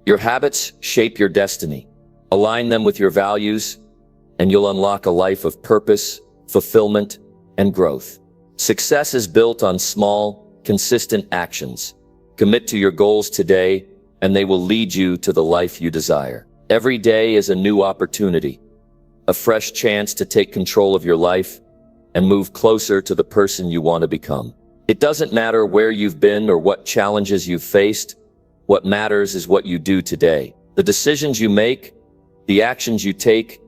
Your habits shape your destiny. Align them with your values, and you'll unlock a life of purpose, fulfillment, and growth. Success is built on small, consistent actions. Commit to your goals today, and they will lead you to the life you desire. Every day is a new opportunity, a fresh chance to take control of your life and move closer to the person you want to become. It doesn't matter where you've been or what challenges you've faced. What matters is what you do today. The decisions you make, the actions you take,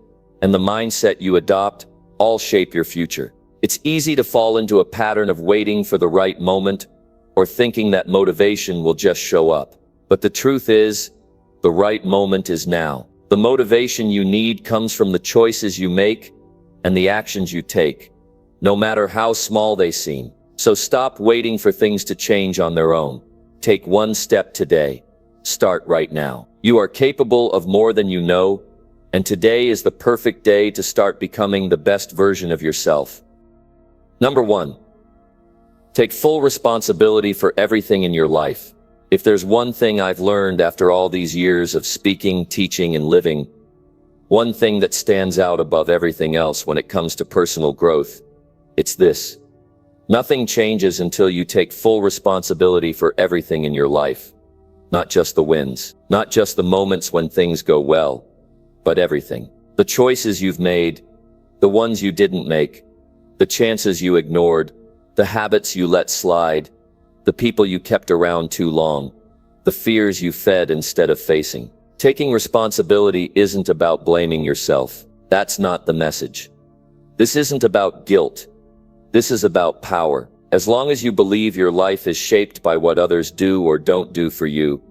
and the mindset you adopt all shape your future. It's easy to fall into a pattern of waiting for the right moment or thinking that motivation will just show up. But the truth is, the right moment is now. The motivation you need comes from the choices you make and the actions you take, no matter how small they seem. So stop waiting for things to change on their own. Take one step today. Start right now. You are capable of more than you know, and today is the perfect day to start becoming the best version of yourself. Number 1. Take full responsibility for everything in your life. If there's one thing I've learned after all these years of speaking, teaching, and living, one thing that stands out above everything else when it comes to personal growth, it's this. Nothing changes until you take full responsibility for everything in your life. Not just the wins, not just the moments when things go well, but everything. The choices you've made, the ones you didn't make, the chances you ignored, the habits you let slide, the people you kept around too long, the fears you fed instead of facing. Taking responsibility isn't about blaming yourself. That's not the message. This isn't about guilt. This is about power. As long as you believe your life is shaped by what others do or don't do for you,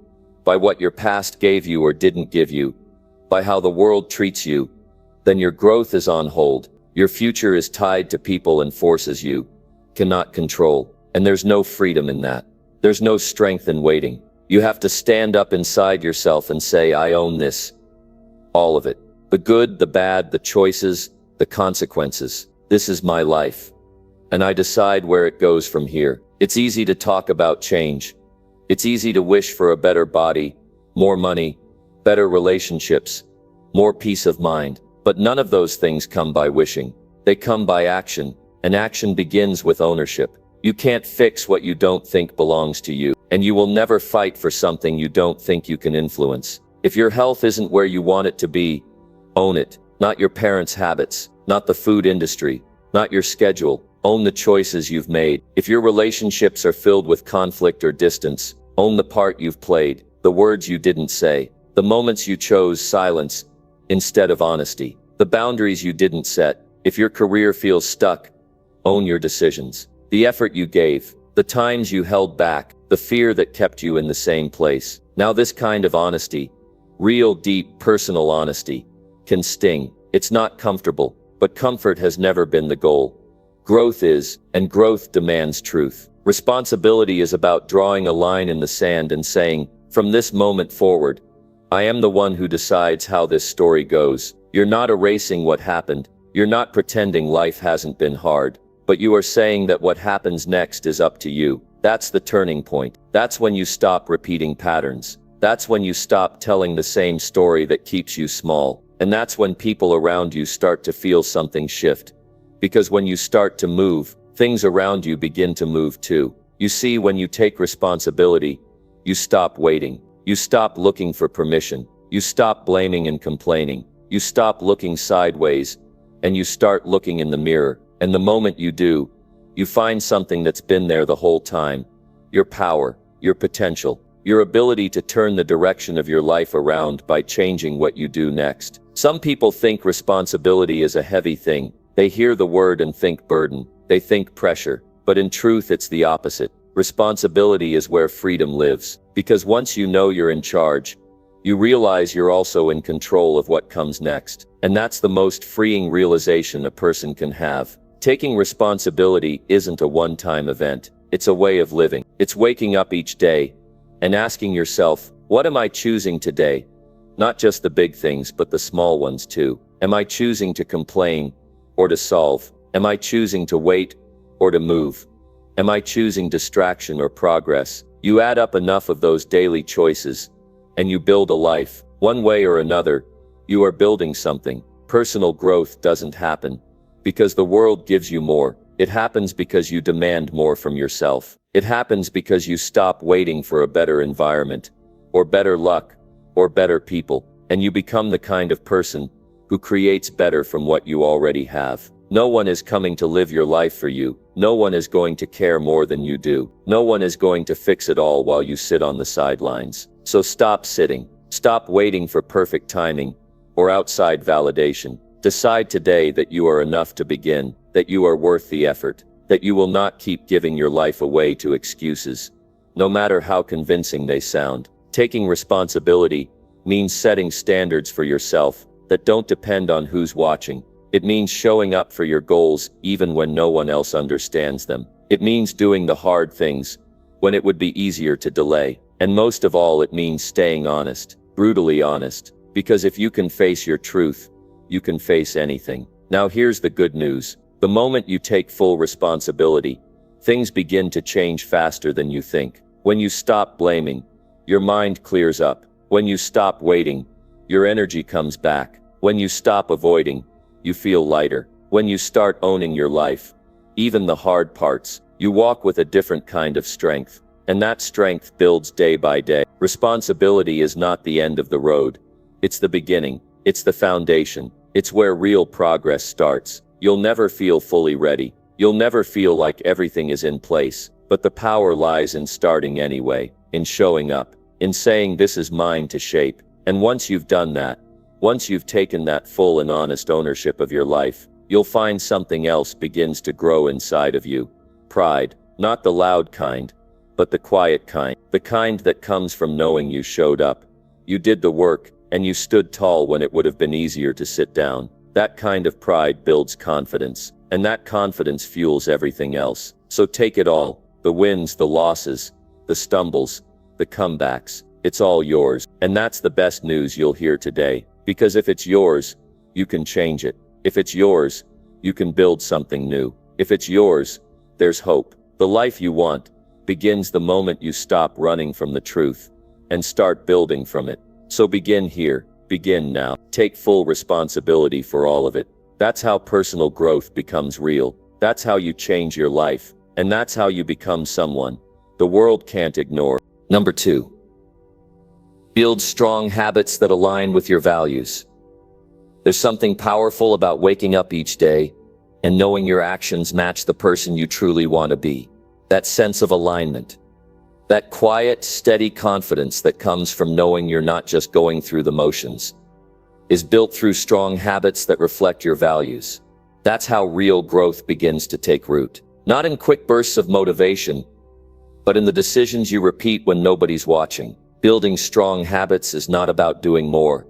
by what your past gave you or didn't give you, by how the world treats you, then your growth is on hold. Your future is tied to people and forces you cannot control. And there's no freedom in that. There's no strength in waiting. You have to stand up inside yourself and say, I own this. All of it. The good, the bad, the choices, the consequences. This is my life. And I decide where it goes from here. It's easy to talk about change. It's easy to wish for a better body, more money, better relationships, more peace of mind. But none of those things come by wishing. They come by action, and action begins with ownership. You can't fix what you don't think belongs to you, and you will never fight for something you don't think you can influence. If your health isn't where you want it to be, own it. Not your parents' habits, not the food industry, not your schedule. Own the choices you've made. If your relationships are filled with conflict or distance, own the part you've played, the words you didn't say, the moments you chose silence instead of honesty, the boundaries you didn't set. If your career feels stuck, own your decisions. The effort you gave, the times you held back, the fear that kept you in the same place. Now this kind of honesty, real deep personal honesty, can sting. It's not comfortable, but comfort has never been the goal. Growth is, and growth demands truth. Responsibility is about drawing a line in the sand and saying, from this moment forward, I am the one who decides how this story goes. You're not erasing what happened. You're not pretending life hasn't been hard. But you are saying that what happens next is up to you. That's the turning point. That's when you stop repeating patterns. That's when you stop telling the same story that keeps you small. And that's when people around you start to feel something shift. Because when you start to move, things around you begin to move too. You see, when you take responsibility, you stop waiting. You stop looking for permission. You stop blaming and complaining. You stop looking sideways, and you start looking in the mirror. And the moment you do, you find something that's been there the whole time. Your power, your potential, your ability to turn the direction of your life around by changing what you do next. Some people think responsibility is a heavy thing. They hear the word and think burden. They think pressure. But in truth, it's the opposite. Responsibility is where freedom lives. Because once you know you're in charge, you realize you're also in control of what comes next. And that's the most freeing realization a person can have. Taking responsibility isn't a one-time event. It's a way of living. It's waking up each day and asking yourself, what am I choosing today? Not just the big things, but the small ones too. Am I choosing to complain or to solve? Am I choosing to wait or to move? Am I choosing distraction or progress? You add up enough of those daily choices, and you build a life. One way or another, you are building something. Personal growth doesn't happen because the world gives you more. It happens because you demand more from yourself. It happens because you stop waiting for a better environment, or better luck, or better people, and you become the kind of person who creates better from what you already have. No one is coming to live your life for you. No one is going to care more than you do. No one is going to fix it all while you sit on the sidelines. So stop sitting. Stop waiting for perfect timing or outside validation. Decide today that you are enough to begin, that you are worth the effort, that you will not keep giving your life away to excuses, no matter how convincing they sound. Taking responsibility means setting standards for yourself that don't depend on who's watching. It means showing up for your goals even when no one else understands them. It means doing the hard things when it would be easier to delay. And most of all, it means staying honest, brutally honest, because if you can face your truth, you can face anything. Now here's the good news. The moment you take full responsibility, things begin to change faster than you think. When you stop blaming, your mind clears up. When you stop waiting, your energy comes back. When you stop avoiding, you feel lighter. When you start owning your life, even the hard parts, you walk with a different kind of strength. And that strength builds day by day. Responsibility is not the end of the road. It's the beginning. It's the foundation. It's where real progress starts. You'll never feel fully ready. You'll never feel like everything is in place. But the power lies in starting anyway, in showing up, in saying this is mine to shape. And once you've done that, once you've taken that full and honest ownership of your life, you'll find something else begins to grow inside of you. Pride, not the loud kind, but the quiet kind. The kind that comes from knowing you showed up. You did the work, and you stood tall when it would have been easier to sit down. That kind of pride builds confidence, and that confidence fuels everything else. So take it all, the wins, the losses, the stumbles, the comebacks. It's all yours. And that's the best news you'll hear today. Because if it's yours, you can change it. If it's yours, you can build something new. If it's yours, there's hope. The life you want begins the moment you stop running from the truth and start building from it. So begin here, begin now. Take full responsibility for all of it. That's how personal growth becomes real. That's how you change your life. And that's how you become someone the world can't ignore. Number 2. Build strong habits that align with your values. There's something powerful about waking up each day and knowing your actions match the person you truly want to be. That sense of alignment. That quiet, steady confidence that comes from knowing you're not just going through the motions is built through strong habits that reflect your values. That's how real growth begins to take root. Not in quick bursts of motivation, but in the decisions you repeat when nobody's watching. Building strong habits is not about doing more.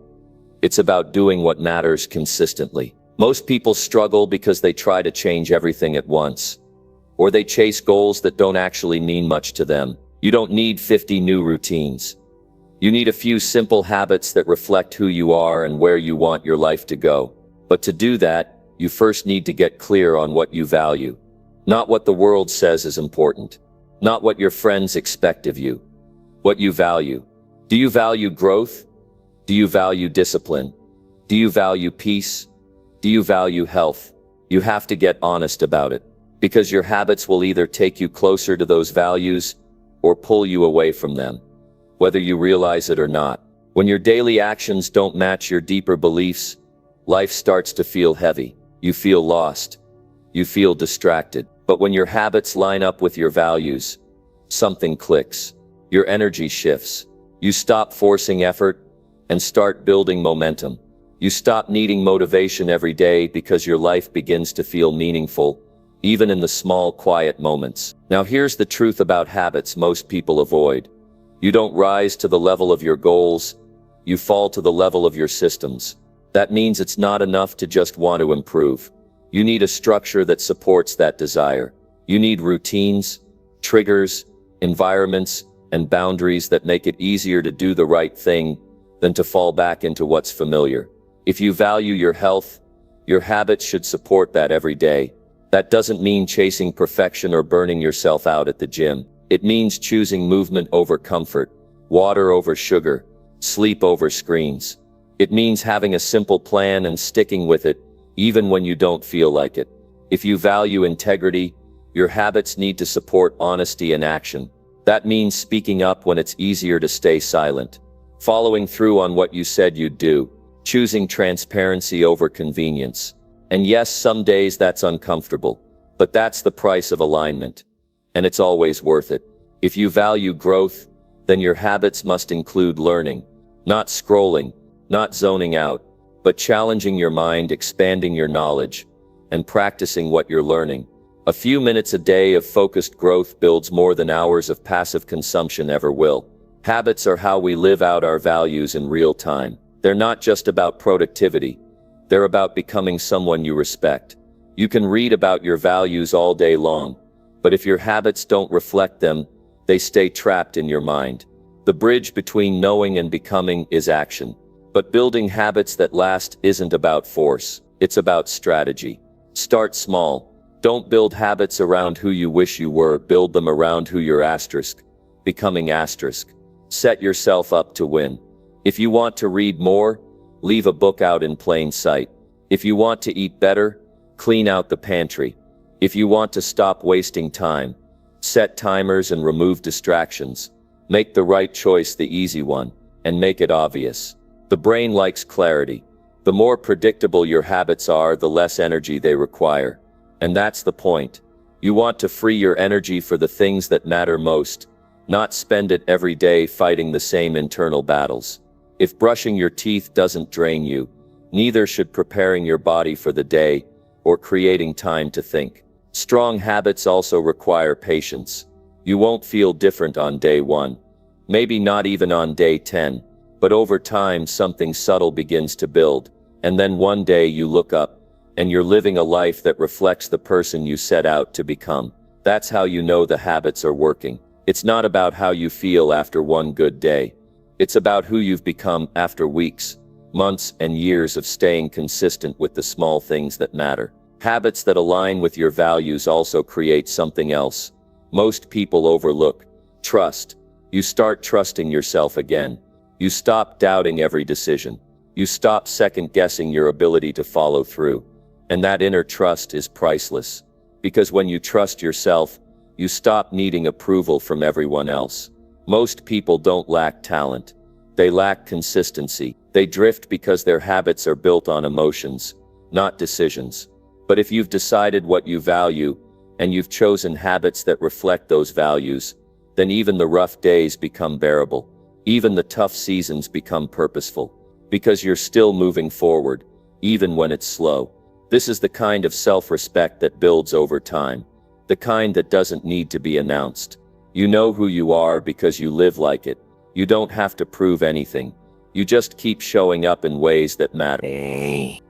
It's about doing what matters consistently. Most people struggle because they try to change everything at once, or they chase goals that don't actually mean much to them. You don't need 50 new routines. You need a few simple habits that reflect who you are and where you want your life to go. But to do that, you first need to get clear on what you value. Not what the world says is important. Not what your friends expect of you. What you value. Do you value growth? Do you value discipline? Do you value peace? Do you value health? You have to get honest about it, because your habits will either take you closer to those values or pull you away from them, whether you realize it or not. When your daily actions don't match your deeper beliefs, life starts to feel heavy. You feel lost. You feel distracted. But when your habits line up with your values, something clicks. Your energy shifts. You stop forcing effort and start building momentum. You stop needing motivation every day because your life begins to feel meaningful, even in the small, quiet moments. Now here's the truth about habits most people avoid. You don't rise to the level of your goals, you fall to the level of your systems. That means it's not enough to just want to improve. You need a structure that supports that desire. You need routines, triggers, environments, and boundaries that make it easier to do the right thing than to fall back into what's familiar. If you value your health, your habits should support that every day. That doesn't mean chasing perfection or burning yourself out at the gym. It means choosing movement over comfort, water over sugar, sleep over screens. It means having a simple plan and sticking with it, even when you don't feel like it. If you value integrity, your habits need to support honesty and action. That means speaking up when it's easier to stay silent, following through on what you said you'd do, choosing transparency over convenience. And yes, some days that's uncomfortable, but that's the price of alignment. And it's always worth it. If you value growth, then your habits must include learning, not scrolling, not zoning out, but challenging your mind, expanding your knowledge, and practicing what you're learning. A few minutes a day of focused growth builds more than hours of passive consumption ever will. Habits are how we live out our values in real time. They're not just about productivity. They're about becoming someone you respect. You can read about your values all day long, but if your habits don't reflect them, they stay trapped in your mind. The bridge between knowing and becoming is action. But building habits that last isn't about force. It's about strategy. Start small. Don't build habits around who you wish you were. Build them around who you're becoming. Set yourself up to win. If you want to read more, leave a book out in plain sight. If you want to eat better, clean out the pantry. If you want to stop wasting time, set timers and remove distractions. Make the right choice the easy one, and make it obvious. The brain likes clarity. The more predictable your habits are, the less energy they require. And that's the point. You want to free your energy for the things that matter most, not spend it every day fighting the same internal battles. If brushing your teeth doesn't drain you, neither should preparing your body for the day or creating time to think. Strong habits also require patience. You won't feel different on day 1, maybe not even on day 10. But over time, something subtle begins to build, and then one day you look up, and you're living a life that reflects the person you set out to become. That's how you know the habits are working. It's not about how you feel after one good day. It's about who you've become after weeks, months, and years of staying consistent with the small things that matter. Habits that align with your values also create something else most people overlook: trust. You start trusting yourself again. You stop doubting every decision. You stop second-guessing your ability to follow through. And that inner trust is priceless. Because when you trust yourself, you stop needing approval from everyone else. Most people don't lack talent. They lack consistency. They drift because their habits are built on emotions, not decisions. But if you've decided what you value, and you've chosen habits that reflect those values, then even the rough days become bearable. Even the tough seasons become purposeful, because you're still moving forward, even when it's slow. This is the kind of self-respect that builds over time, the kind that doesn't need to be announced. You know who you are because you live like it. You don't have to prove anything. You just keep showing up in ways that matter.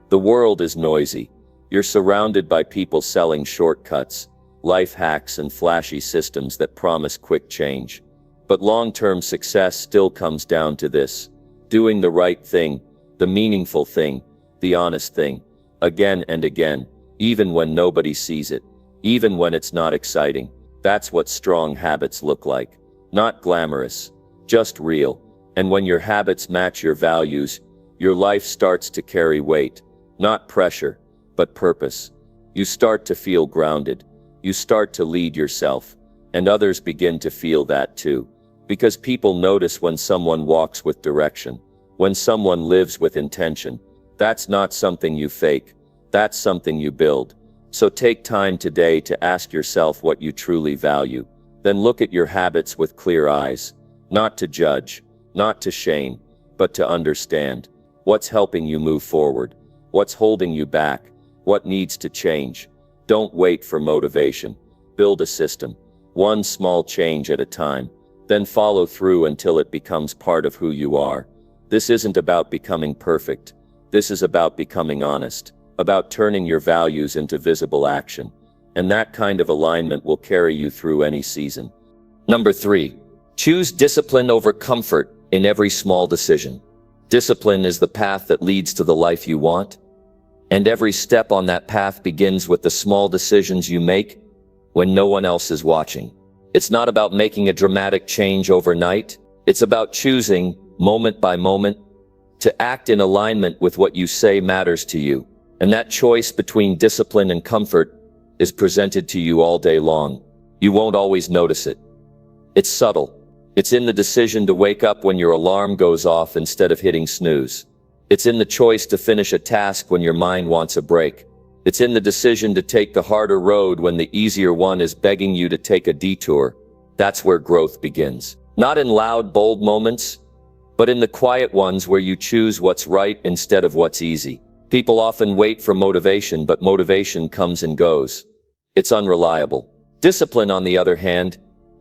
The world is noisy. You're surrounded by people selling shortcuts, life hacks, and flashy systems that promise quick change. But long-term success still comes down to this: doing the right thing, the meaningful thing, the honest thing, again and again, even when nobody sees it, even when it's not exciting. That's what strong habits look like. Not glamorous, just real. And when your habits match your values, your life starts to carry weight, not pressure, but purpose. You start to feel grounded. You start to lead yourself, and others begin to feel that too. Because people notice when someone walks with direction, when someone lives with intention. That's not something you fake. That's something you build. So take time today to ask yourself what you truly value. Then look at your habits with clear eyes, not to judge, not to shame, but to understand. What's helping you move forward? What's holding you back? What needs to change? Don't wait for motivation. Build a system, one small change at a time. Then follow through until it becomes part of who you are. This isn't about becoming perfect. This is about becoming honest, about turning your values into visible action. And that kind of alignment will carry you through any season. Number 3, choose discipline over comfort in every small decision. Discipline is the path that leads to the life you want. And every step on that path begins with the small decisions you make when no one else is watching. It's not about making a dramatic change overnight. It's about choosing, moment by moment. To act in alignment with what you say matters to you. And that choice between discipline and comfort is presented to you all day long. You won't always notice it. It's subtle. It's in the decision to wake up when your alarm goes off instead of hitting snooze. It's in the choice to finish a task when your mind wants a break. It's in the decision to take the harder road when the easier one is begging you to take a detour. That's where growth begins. Not in loud, bold moments, but in the quiet ones where you choose what's right instead of what's easy. People often wait for motivation, but motivation comes and goes. It's unreliable. Discipline, on the other hand,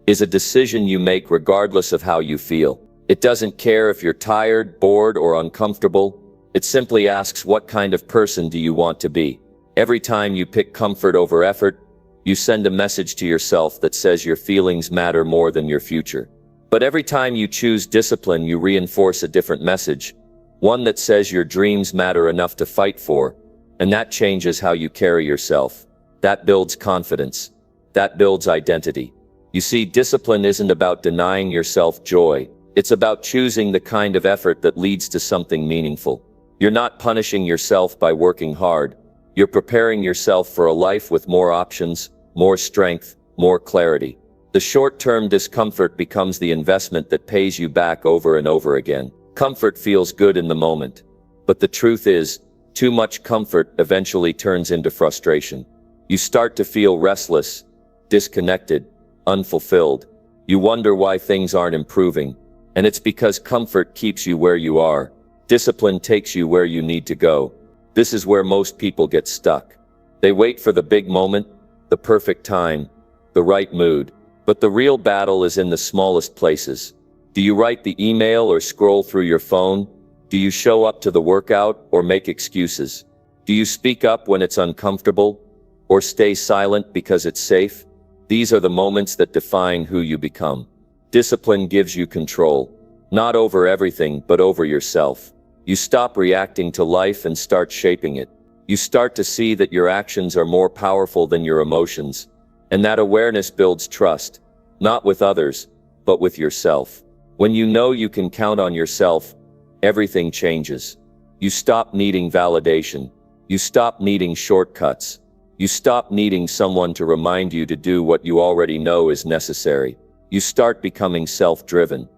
is a decision you make regardless of how you feel. It doesn't care if you're tired, bored, or uncomfortable. It simply asks, what kind of person do you want to be? Every time you pick comfort over effort, you send a message to yourself that says your feelings matter more than your future. But every time you choose discipline, you reinforce a different message, one that says your dreams matter enough to fight for, and that changes how you carry yourself. That builds confidence. That builds identity. You see, discipline isn't about denying yourself joy. It's about choosing the kind of effort that leads to something meaningful. You're not punishing yourself by working hard. You're preparing yourself for a life with more options, more strength, more clarity. The short-term discomfort becomes the investment that pays you back over and over again. Comfort feels good in the moment. But the truth is, too much comfort eventually turns into frustration. You start to feel restless, disconnected, unfulfilled. You wonder why things aren't improving. And it's because comfort keeps you where you are. Discipline takes you where you need to go. This is where most people get stuck. They wait for the big moment, the perfect time, the right mood. But the real battle is in the smallest places. Do you write the email or scroll through your phone? Do you show up to the workout or make excuses? Do you speak up when it's uncomfortable or stay silent because it's safe? These are the moments that define who you become. Discipline gives you control, not over everything, but over yourself. You stop reacting to life and start shaping it. You start to see that your actions are more powerful than your emotions. And that awareness builds trust, not with others, but with yourself. When you know you can count on yourself, everything changes. You stop needing validation. You stop needing shortcuts. You stop needing someone to remind you to do what you already know is necessary. You start becoming self-driven.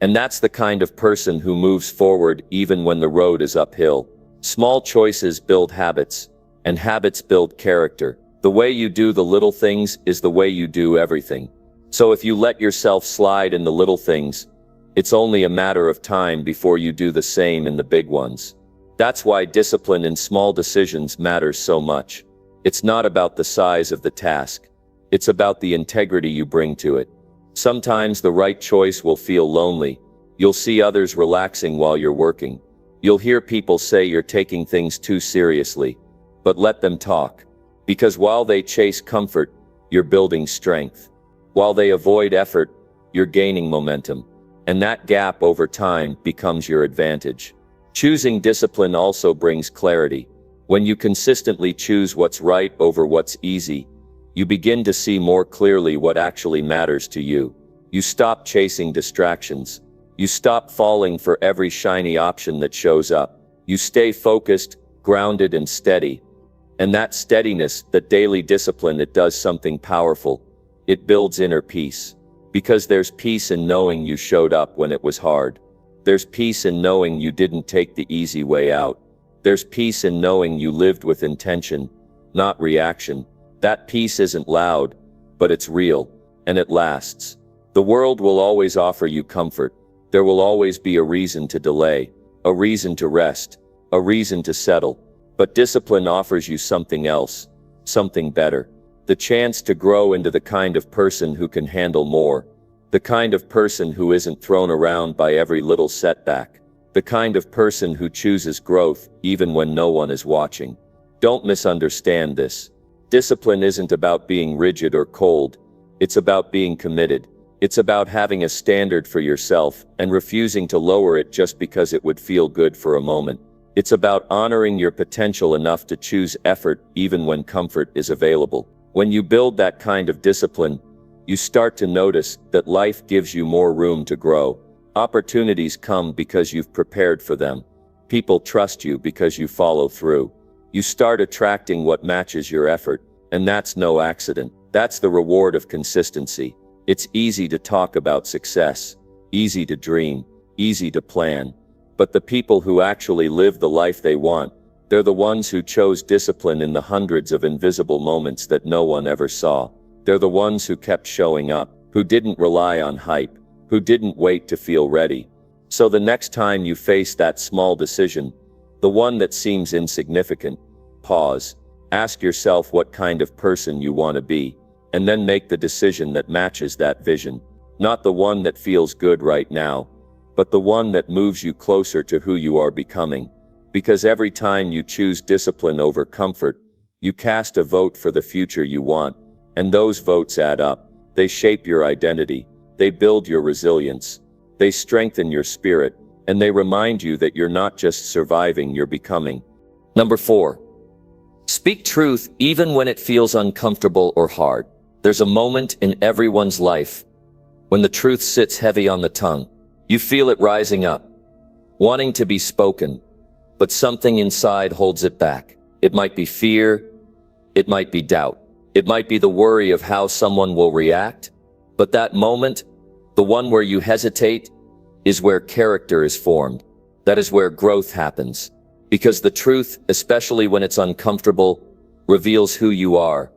And that's the kind of person who moves forward even when the road is uphill. Small choices build habits, and habits build character. The way you do the little things is the way you do everything. So if you let yourself slide in the little things, it's only a matter of time before you do the same in the big ones. That's why discipline in small decisions matters so much. It's not about the size of the task. It's about the integrity you bring to it. Sometimes the right choice will feel lonely. You'll see others relaxing while you're working. You'll hear people say you're taking things too seriously. But let them talk. Because while they chase comfort, you're building strength. While they avoid effort, you're gaining momentum. And that gap over time becomes your advantage. Choosing discipline also brings clarity. When you consistently choose what's right over what's easy, you begin to see more clearly what actually matters to you. You stop chasing distractions. You stop falling for every shiny option that shows up. You stay focused, grounded, and steady. And that steadiness, that daily discipline, it does something powerful. It builds inner peace. Because there's peace in knowing you showed up when it was hard. There's peace in knowing you didn't take the easy way out. There's peace in knowing you lived with intention, not reaction. That peace isn't loud, but it's real, and it lasts. The world will always offer you comfort. There will always be a reason to delay, a reason to rest, a reason to settle. But discipline offers you something else, something better. The chance to grow into the kind of person who can handle more. The kind of person who isn't thrown around by every little setback. The kind of person who chooses growth even when no one is watching. Don't misunderstand this. Discipline isn't about being rigid or cold. It's about being committed. It's about having a standard for yourself and refusing to lower it just because it would feel good for a moment. It's about honoring your potential enough to choose effort even when comfort is available. When you build that kind of discipline, you start to notice that life gives you more room to grow. Opportunities come because you've prepared for them. People trust you because you follow through. You start attracting what matches your effort, and that's no accident. That's the reward of consistency. It's easy to talk about success, easy to dream, easy to plan. But the people who actually live the life they want, they're the ones who chose discipline in the hundreds of invisible moments that no one ever saw. They're the ones who kept showing up, who didn't rely on hype, who didn't wait to feel ready. So the next time you face that small decision, the one that seems insignificant, pause, ask yourself what kind of person you want to be, and then make the decision that matches that vision. Not the one that feels good right now, but the one that moves you closer to who you are becoming. Because every time you choose discipline over comfort, you cast a vote for the future you want, and those votes add up. They shape your identity, they build your resilience, they strengthen your spirit, and they remind you that you're not just surviving, you're becoming. Number 4. Speak truth even when it feels uncomfortable or hard. There's a moment in everyone's life when the truth sits heavy on the tongue. You feel it rising up, wanting to be spoken, but something inside holds it back. It might be fear, it might be doubt, it might be the worry of how someone will react. But that moment, the one where you hesitate, is where character is formed. That is where growth happens. Because the truth, especially when it's uncomfortable, reveals who you are.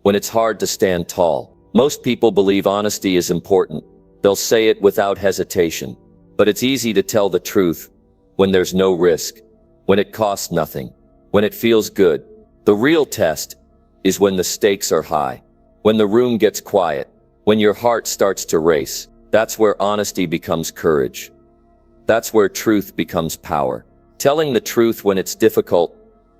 When it's hard to stand tall. Most people believe honesty is important. They'll say it without hesitation. But it's easy to tell the truth when there's no risk, when it costs nothing, when it feels good. The real test is when the stakes are high, when the room gets quiet, when your heart starts to race. That's where honesty becomes courage. That's where truth becomes power. Telling the truth when it's difficult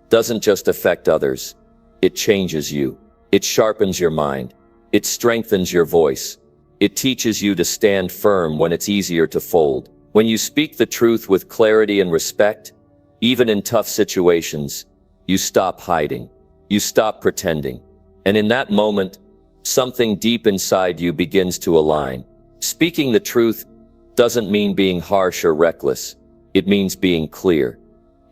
doesn't just affect others. It changes you. It sharpens your mind. It strengthens your voice. It teaches you to stand firm when it's easier to fold. When you speak the truth with clarity and respect, even in tough situations, you stop hiding. You stop pretending. And in that moment, something deep inside you begins to align. Speaking the truth doesn't mean being harsh or reckless. It means being clear.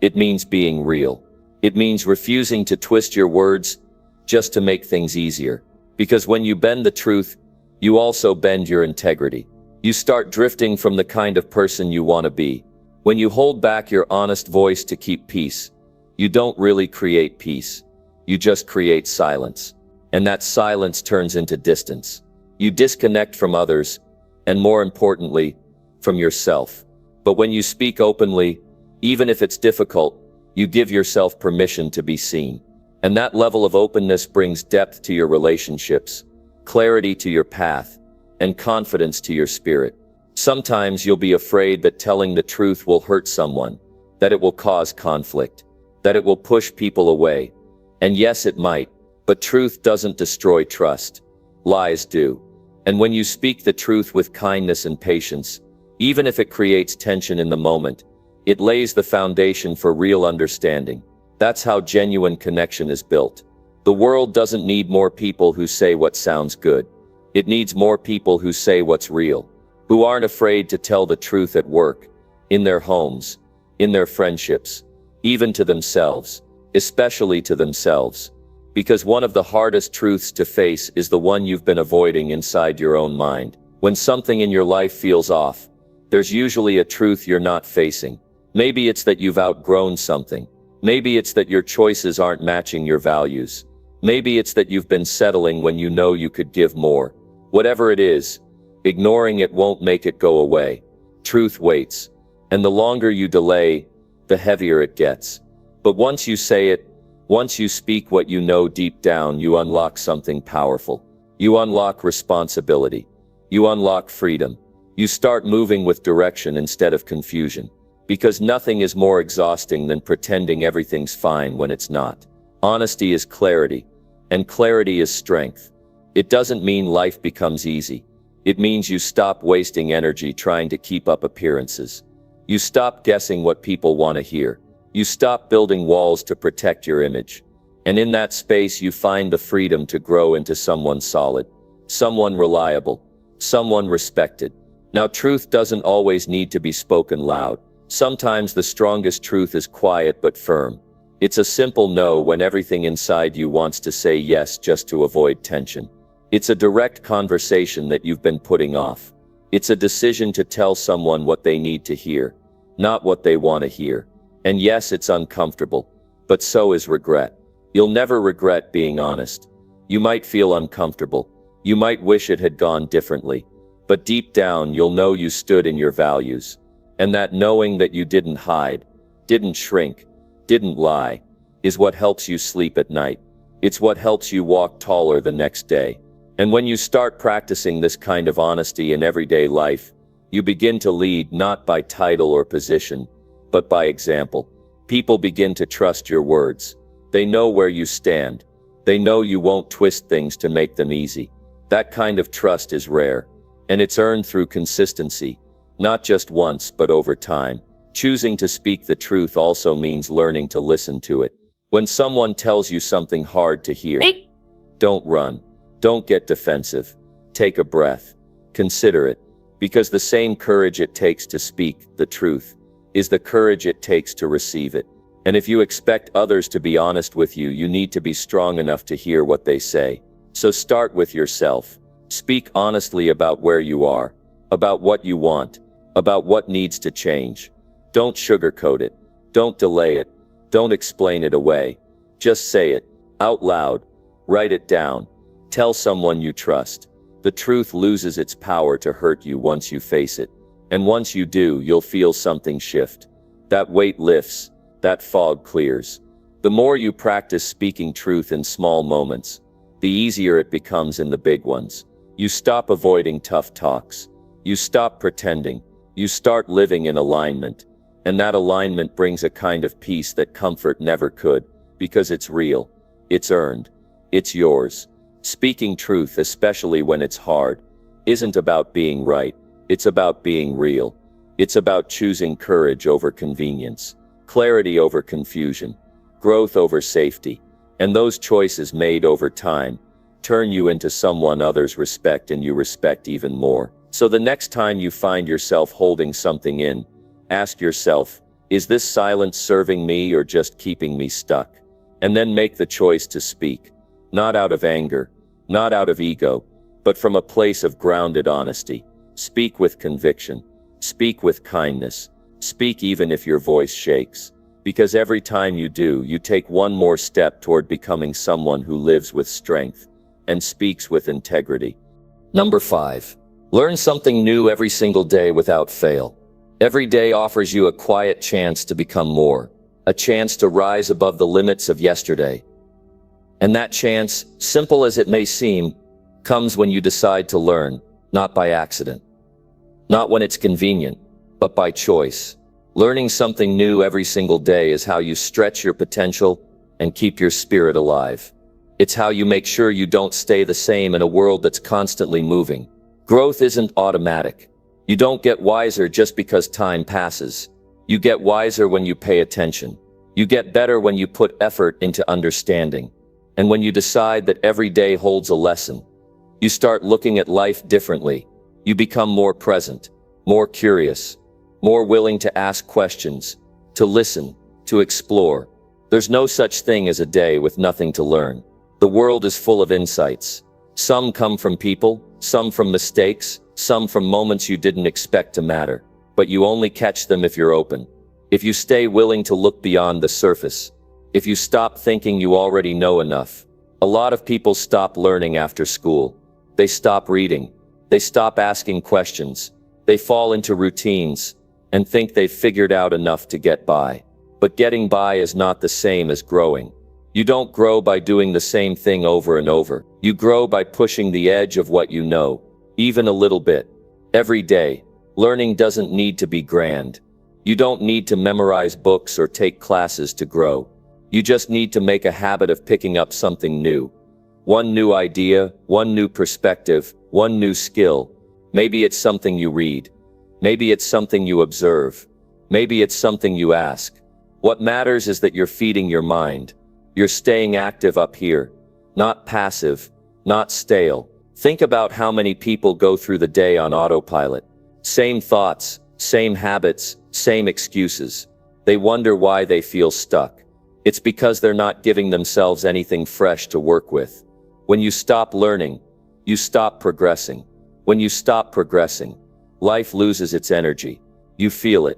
It means being real. It means refusing to twist your words just to make things easier. Because when you bend the truth, you also bend your integrity. You start drifting from the kind of person you want to be. When you hold back your honest voice to keep peace, you don't really create peace. You just create silence. And that silence turns into distance. You disconnect from others, and more importantly, from yourself. But when you speak openly, even if it's difficult, you give yourself permission to be seen. And that level of openness brings depth to your relationships, clarity to your path, and confidence to your spirit. Sometimes you'll be afraid that telling the truth will hurt someone, that it will cause conflict, that it will push people away. And yes, it might, but truth doesn't destroy trust. Lies do. And when you speak the truth with kindness and patience, even if it creates tension in the moment, it lays the foundation for real understanding. That's how genuine connection is built. The world doesn't need more people who say what sounds good. It needs more people who say what's real, who aren't afraid to tell the truth at work, in their homes, in their friendships, even to themselves, especially to themselves. Because one of the hardest truths to face is the one you've been avoiding inside your own mind. When something in your life feels off, there's usually a truth you're not facing. Maybe it's that you've outgrown something. Maybe it's that your choices aren't matching your values. Maybe it's that you've been settling when you know you could give more. Whatever it is, ignoring it won't make it go away. Truth waits. And the longer you delay, the heavier it gets. But once you say it, once you speak what you know deep down, you unlock something powerful. You unlock responsibility. You unlock freedom. You start moving with direction instead of confusion. Because nothing is more exhausting than pretending everything's fine when it's not. Honesty is clarity, and clarity is strength. It doesn't mean life becomes easy. It means you stop wasting energy trying to keep up appearances. You stop guessing what people want to hear. You stop building walls to protect your image. And in that space you find the freedom to grow into someone solid, someone reliable, someone respected. Now, truth doesn't always need to be spoken loud. Sometimes the strongest truth is quiet but firm. It's a simple no when everything inside you wants to say yes just to avoid tension. It's a direct conversation that you've been putting off. It's a decision to tell someone what they need to hear, not what they want to hear. And yes, it's uncomfortable, but so is regret. You'll never regret being honest. You might feel uncomfortable. You might wish it had gone differently. But deep down, you'll know you stood in your values. And that knowing that you didn't hide, didn't shrink, didn't lie, is what helps you sleep at night. It's what helps you walk taller the next day. And when you start practicing this kind of honesty in everyday life, you begin to lead not by title or position, but by example. People begin to trust your words. They know where you stand. They know you won't twist things to make them easy. That kind of trust is rare, and it's earned through consistency, not just once but over time. Choosing to speak the truth also means learning to listen to it. When someone tells you something hard to hear, don't run. Don't get defensive. Take a breath. Consider it. Because the same courage it takes to speak the truth is the courage it takes to receive it. And if you expect others to be honest with you, you need to be strong enough to hear what they say. So start with yourself. Speak honestly about where you are, about what you want, about what needs to change. Don't sugarcoat it. Don't delay it. Don't explain it away. Just say it out loud. Write it down. Tell someone you trust. The truth loses its power to hurt you once you face it. And once you do, you'll feel something shift. That weight lifts. That fog clears. The more you practice speaking truth in small moments, the easier it becomes in the big ones. You stop avoiding tough talks. You stop pretending. You start living in alignment. And that alignment brings a kind of peace that comfort never could, because it's real. It's earned. It's yours. Speaking truth, especially when it's hard, isn't about being right. It's about being real. It's about choosing courage over convenience, clarity over confusion, growth over safety. And those choices made over time turn you into someone others respect and you respect even more. So the next time you find yourself holding something in, ask yourself, is this silence serving me or just keeping me stuck? And then make the choice to speak, not out of anger, not out of ego, but from a place of grounded honesty. Speak with conviction. Speak with kindness. Speak even if your voice shakes. Because every time you do, you take one more step toward becoming someone who lives with strength and speaks with integrity. Number 5. Learn something new every single day without fail. Every day offers you a quiet chance to become more, a chance to rise above the limits of yesterday. And that chance, simple as it may seem, comes when you decide to learn, not by accident. Not when it's convenient, but by choice. Learning something new every single day is how you stretch your potential and keep your spirit alive. It's how you make sure you don't stay the same in a world that's constantly moving. Growth isn't automatic. You don't get wiser just because time passes. You get wiser when you pay attention. You get better when you put effort into understanding. And when you decide that every day holds a lesson, you start looking at life differently. You become more present, more curious, more willing to ask questions, to listen, to explore. There's no such thing as a day with nothing to learn. The world is full of insights. Some come from people, some from mistakes, some from moments you didn't expect to matter. But you only catch them if you're open. If you stay willing to look beyond the surface. If you stop thinking you already know enough. A lot of people stop learning after school. They stop reading. They stop asking questions. They fall into routines and think they've figured out enough to get by. But getting by is not the same as growing. You don't grow by doing the same thing over and over. You grow by pushing the edge of what you know, even a little bit. Every day, learning doesn't need to be grand. You don't need to memorize books or take classes to grow. You just need to make a habit of picking up something new. One new idea, one new perspective, one new skill. Maybe it's something you read. Maybe it's something you observe. Maybe it's something you ask. What matters is that you're feeding your mind. You're staying active up here, not passive, not stale. Think about how many people go through the day on autopilot. Same thoughts, same habits, same excuses. They wonder why they feel stuck. It's because they're not giving themselves anything fresh to work with. When you stop learning, you stop progressing. When you stop progressing, life loses its energy. You feel it.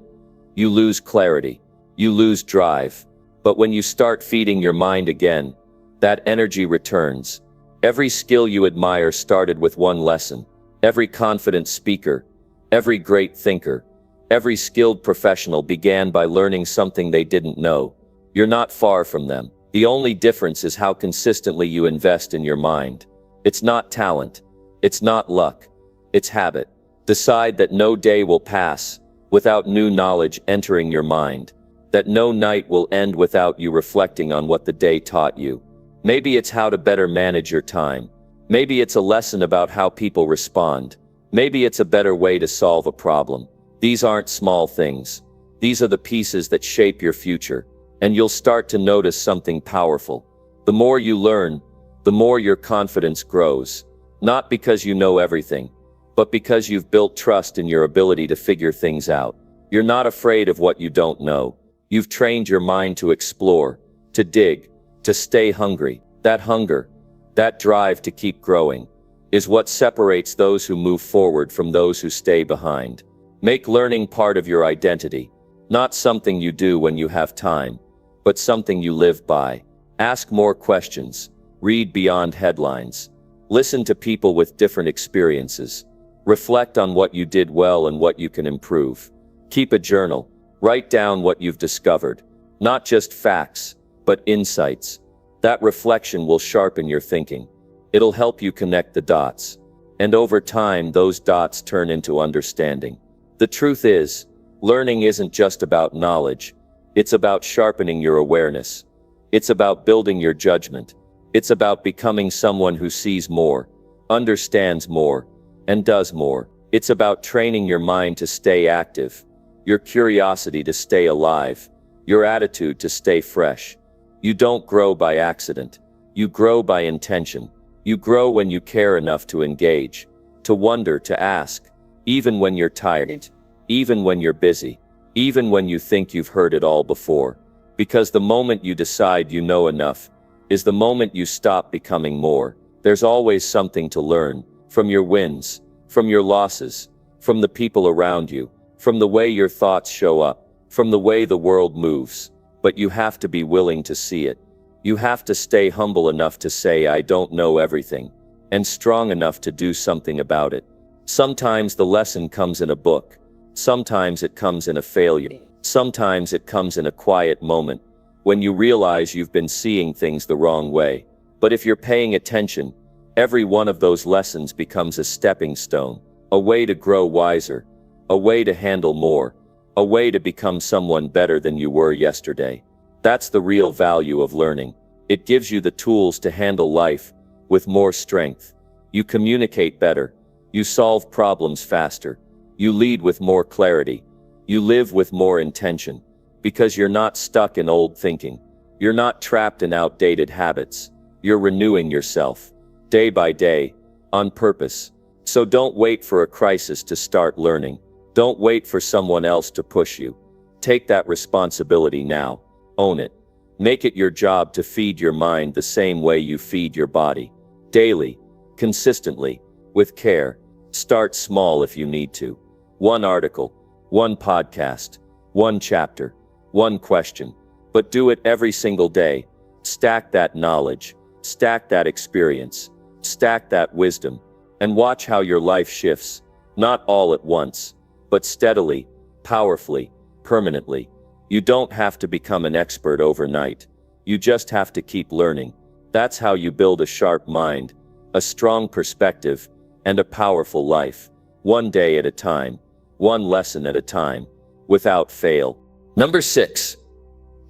You lose clarity. You lose drive. But when you start feeding your mind again, that energy returns. Every skill you admire started with one lesson. Every confident speaker, every great thinker, every skilled professional began by learning something they didn't know. You're not far from them. The only difference is how consistently you invest in your mind. It's not talent. It's not luck. It's habit. Decide that no day will pass without new knowledge entering your mind. That no night will end without you reflecting on what the day taught you. Maybe it's how to better manage your time. Maybe it's a lesson about how people respond. Maybe it's a better way to solve a problem. These aren't small things. These are the pieces that shape your future, and you'll start to notice something powerful. The more you learn, the more your confidence grows. Not because you know everything, but because you've built trust in your ability to figure things out. You're not afraid of what you don't know. You've trained your mind to explore, to dig, to stay hungry. That hunger, that drive to keep growing, is what separates those who move forward from those who stay behind. Make learning part of your identity, not something you do when you have time, but something you live by. Ask more questions, read beyond headlines, listen to people with different experiences, reflect on what you did well and what you can improve. Keep a journal, write down what you've discovered, not just facts, but insights. That reflection will sharpen your thinking. It'll help you connect the dots. And over time, those dots turn into understanding. The truth is, learning isn't just about knowledge. It's about sharpening your awareness. It's about building your judgment. It's about becoming someone who sees more, understands more, and does more. It's about training your mind to stay active, your curiosity to stay alive, your attitude to stay fresh. You don't grow by accident. You grow by intention. You grow when you care enough to engage, to wonder, to ask, even when you're tired, even when you're busy, even when you think you've heard it all before. Because the moment you decide you know enough is the moment you stop becoming more. There's always something to learn, from your wins, from your losses, from the people around you, from the way your thoughts show up, from the way the world moves. But you have to be willing to see it. You have to stay humble enough to say, I don't know everything, and strong enough to do something about it. Sometimes the lesson comes in a book. Sometimes it comes in a failure. Sometimes it comes in a quiet moment, when you realize you've been seeing things the wrong way. But if you're paying attention, every one of those lessons becomes a stepping stone, a way to grow wiser, a way to handle more, a way to become someone better than you were yesterday. That's the real value of learning. It gives you the tools to handle life with more strength. You communicate better. You solve problems faster. You lead with more clarity. You live with more intention. Because you're not stuck in old thinking. You're not trapped in outdated habits. You're renewing yourself, day by day, on purpose. So don't wait for a crisis to start learning. Don't wait for someone else to push you. Take that responsibility now. Own it. Make it your job to feed your mind the same way you feed your body. Daily, consistently, with care. Start small if you need to. One article, one podcast, one chapter, one question. But do it every single day. Stack that knowledge, stack that experience, stack that wisdom, and watch how your life shifts, not all at once, but steadily, powerfully, permanently. You don't have to become an expert overnight. You just have to keep learning. That's how you build a sharp mind, a strong perspective, and a powerful life. One day at a time, one lesson at a time, without fail. Number 6,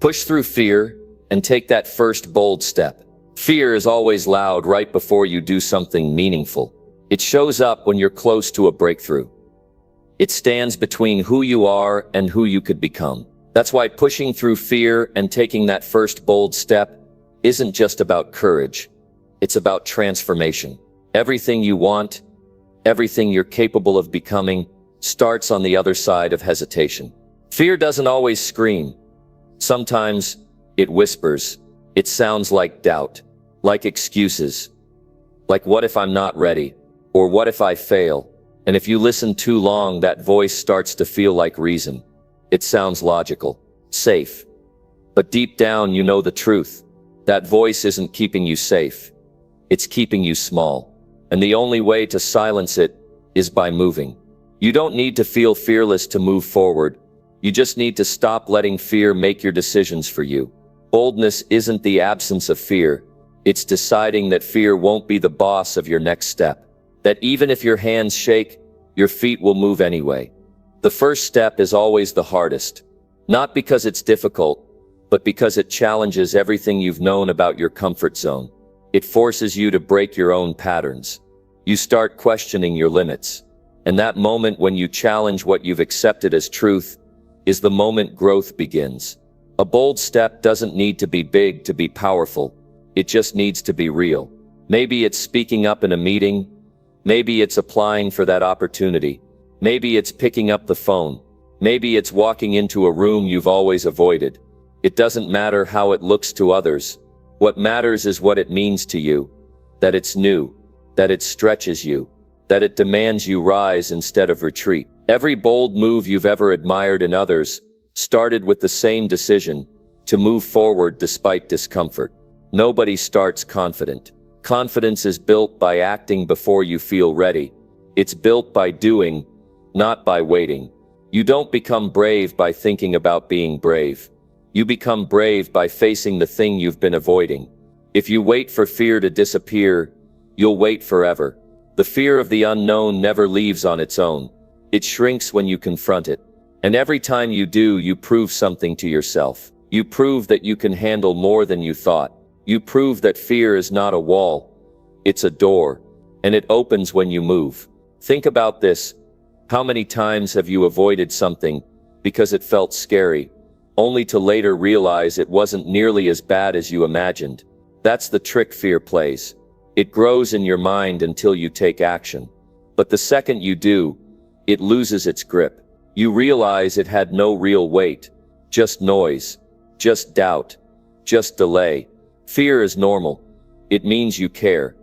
push through fear and take that first bold step. Fear is always loud right before you do something meaningful. It shows up when you're close to a breakthrough. It stands between who you are and who you could become. That's why pushing through fear and taking that first bold step isn't just about courage. It's about transformation. Everything you want, everything you're capable of becoming, starts on the other side of hesitation. Fear doesn't always scream. Sometimes it whispers. It sounds like doubt, like excuses, like what if I'm not ready, or what if I fail? And if you listen too long, that voice starts to feel like reason. It sounds logical, safe. But deep down, you know the truth. That voice isn't keeping you safe. It's keeping you small. And the only way to silence it is by moving. You don't need to feel fearless to move forward. You just need to stop letting fear make your decisions for you. Boldness isn't the absence of fear. It's deciding that fear won't be the boss of your next step. That even if your hands shake, your feet will move anyway. The first step is always the hardest. Not because it's difficult, but because it challenges everything you've known about your comfort zone. It forces you to break your own patterns. You start questioning your limits. And that moment when you challenge what you've accepted as truth is the moment growth begins. A bold step doesn't need to be big to be powerful. It just needs to be real. Maybe it's speaking up in a meeting. Maybe it's applying for that opportunity. Maybe it's picking up the phone. Maybe it's walking into a room you've always avoided. It doesn't matter how it looks to others. What matters is what it means to you. That it's new. That it stretches you. That it demands you rise instead of retreat. Every bold move you've ever admired in others started with the same decision, to move forward despite discomfort. Nobody starts confident. Confidence is built by acting before you feel ready. It's built by doing, not by waiting. You don't become brave by thinking about being brave. You become brave by facing the thing you've been avoiding. If you wait for fear to disappear, you'll wait forever. The fear of the unknown never leaves on its own. It shrinks when you confront it. And every time you do, you prove something to yourself. You prove that you can handle more than you thought. You prove that fear is not a wall. It's a door. And it opens when you move. Think about this. How many times have you avoided something because it felt scary, only to later realize it wasn't nearly as bad as you imagined? That's the trick fear plays. It grows in your mind until you take action. But the second you do, it loses its grip. You realize it had no real weight, just noise, just doubt, just delay. Fear is normal. It means you care.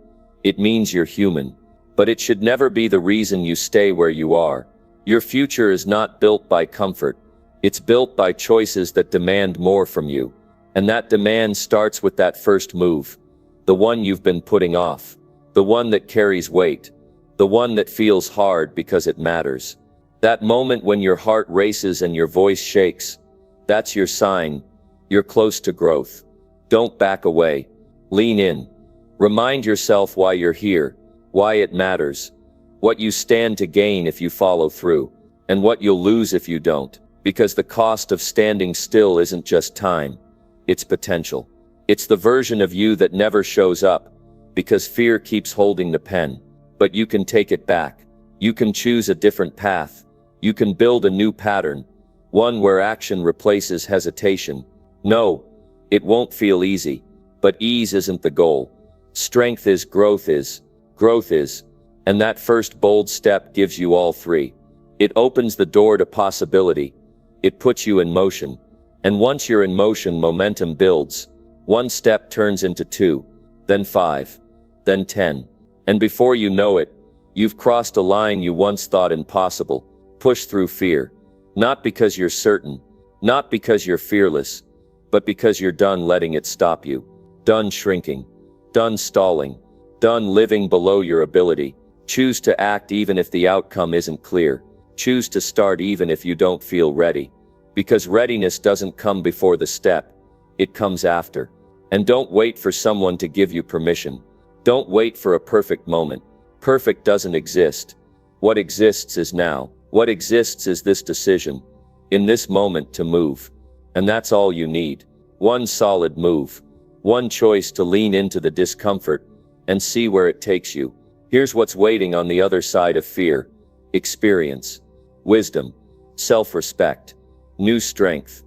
It means you're human. But it should never be the reason you stay where you are. Your future is not built by comfort. It's built by choices that demand more from you. And that demand starts with that first move. The one you've been putting off. The one that carries weight. The one that feels hard because it matters. That moment when your heart races and your voice shakes, that's your sign. You're close to growth. Don't back away. Lean in. Remind yourself why you're here, why it matters, what you stand to gain if you follow through, and what you'll lose if you don't. Because the cost of standing still isn't just time, it's potential. It's the version of you that never shows up, because fear keeps holding the pen. But you can take it back. You can choose a different path. You can build a new pattern, one where action replaces hesitation. No, it won't feel easy, but ease isn't the goal. Strength is, growth is, and that first bold step gives you all three. It opens the door to possibility. It puts you in motion. And once you're in motion, momentum builds. One step turns into 2, then 5, then 10. And before you know it, you've crossed a line you once thought impossible. Push through fear. Not because you're certain, not because you're fearless, but because you're done letting it stop you. Done shrinking. Done stalling. Done living below your ability. Choose to act even if the outcome isn't clear. Choose to start even if you don't feel ready. Because readiness doesn't come before the step. It comes after. And don't wait for someone to give you permission. Don't wait for a perfect moment. Perfect doesn't exist. What exists is now. What exists is this decision, in this moment, to move. And that's all you need. One solid move. One choice to lean into the discomfort and see where it takes you. Here's what's waiting on the other side of fear. Experience, wisdom, self-respect, new strength.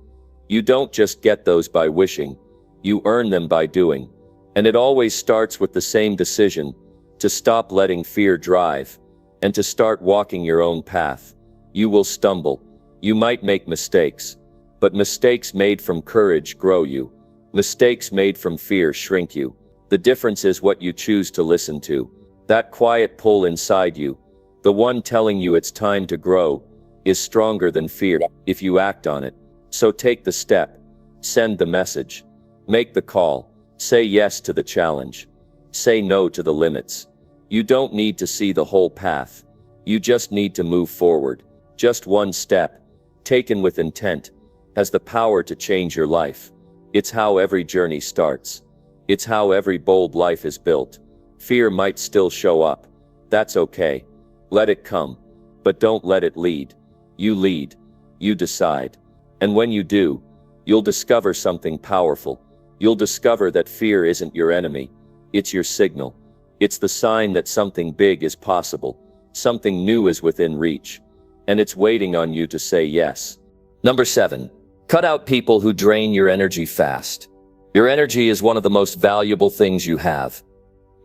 You don't just get those by wishing. You earn them by doing. And it always starts with the same decision, to stop letting fear drive, and to start walking your own path. You will stumble. You might make mistakes. But mistakes made from courage grow you. Mistakes made from fear shrink you. The difference is what you choose to listen to. That quiet pull inside you, the one telling you it's time to grow, is stronger than fear if you act on it. So take the step. Send the message. Make the call. Say yes to the challenge. Say no to the limits. You don't need to see the whole path. You just need to move forward. Just one step, taken with intent, has the power to change your life. It's how every journey starts. It's how every bold life is built. Fear might still show up. That's okay. Let it come. But don't let it lead. You lead. You decide. And when you do, you'll discover something powerful. You'll discover that fear isn't your enemy. It's your signal. It's the sign that something big is possible. Something new is within reach. And it's waiting on you to say yes. Number 7. Cut out people who drain your energy fast. Your energy is one of the most valuable things you have.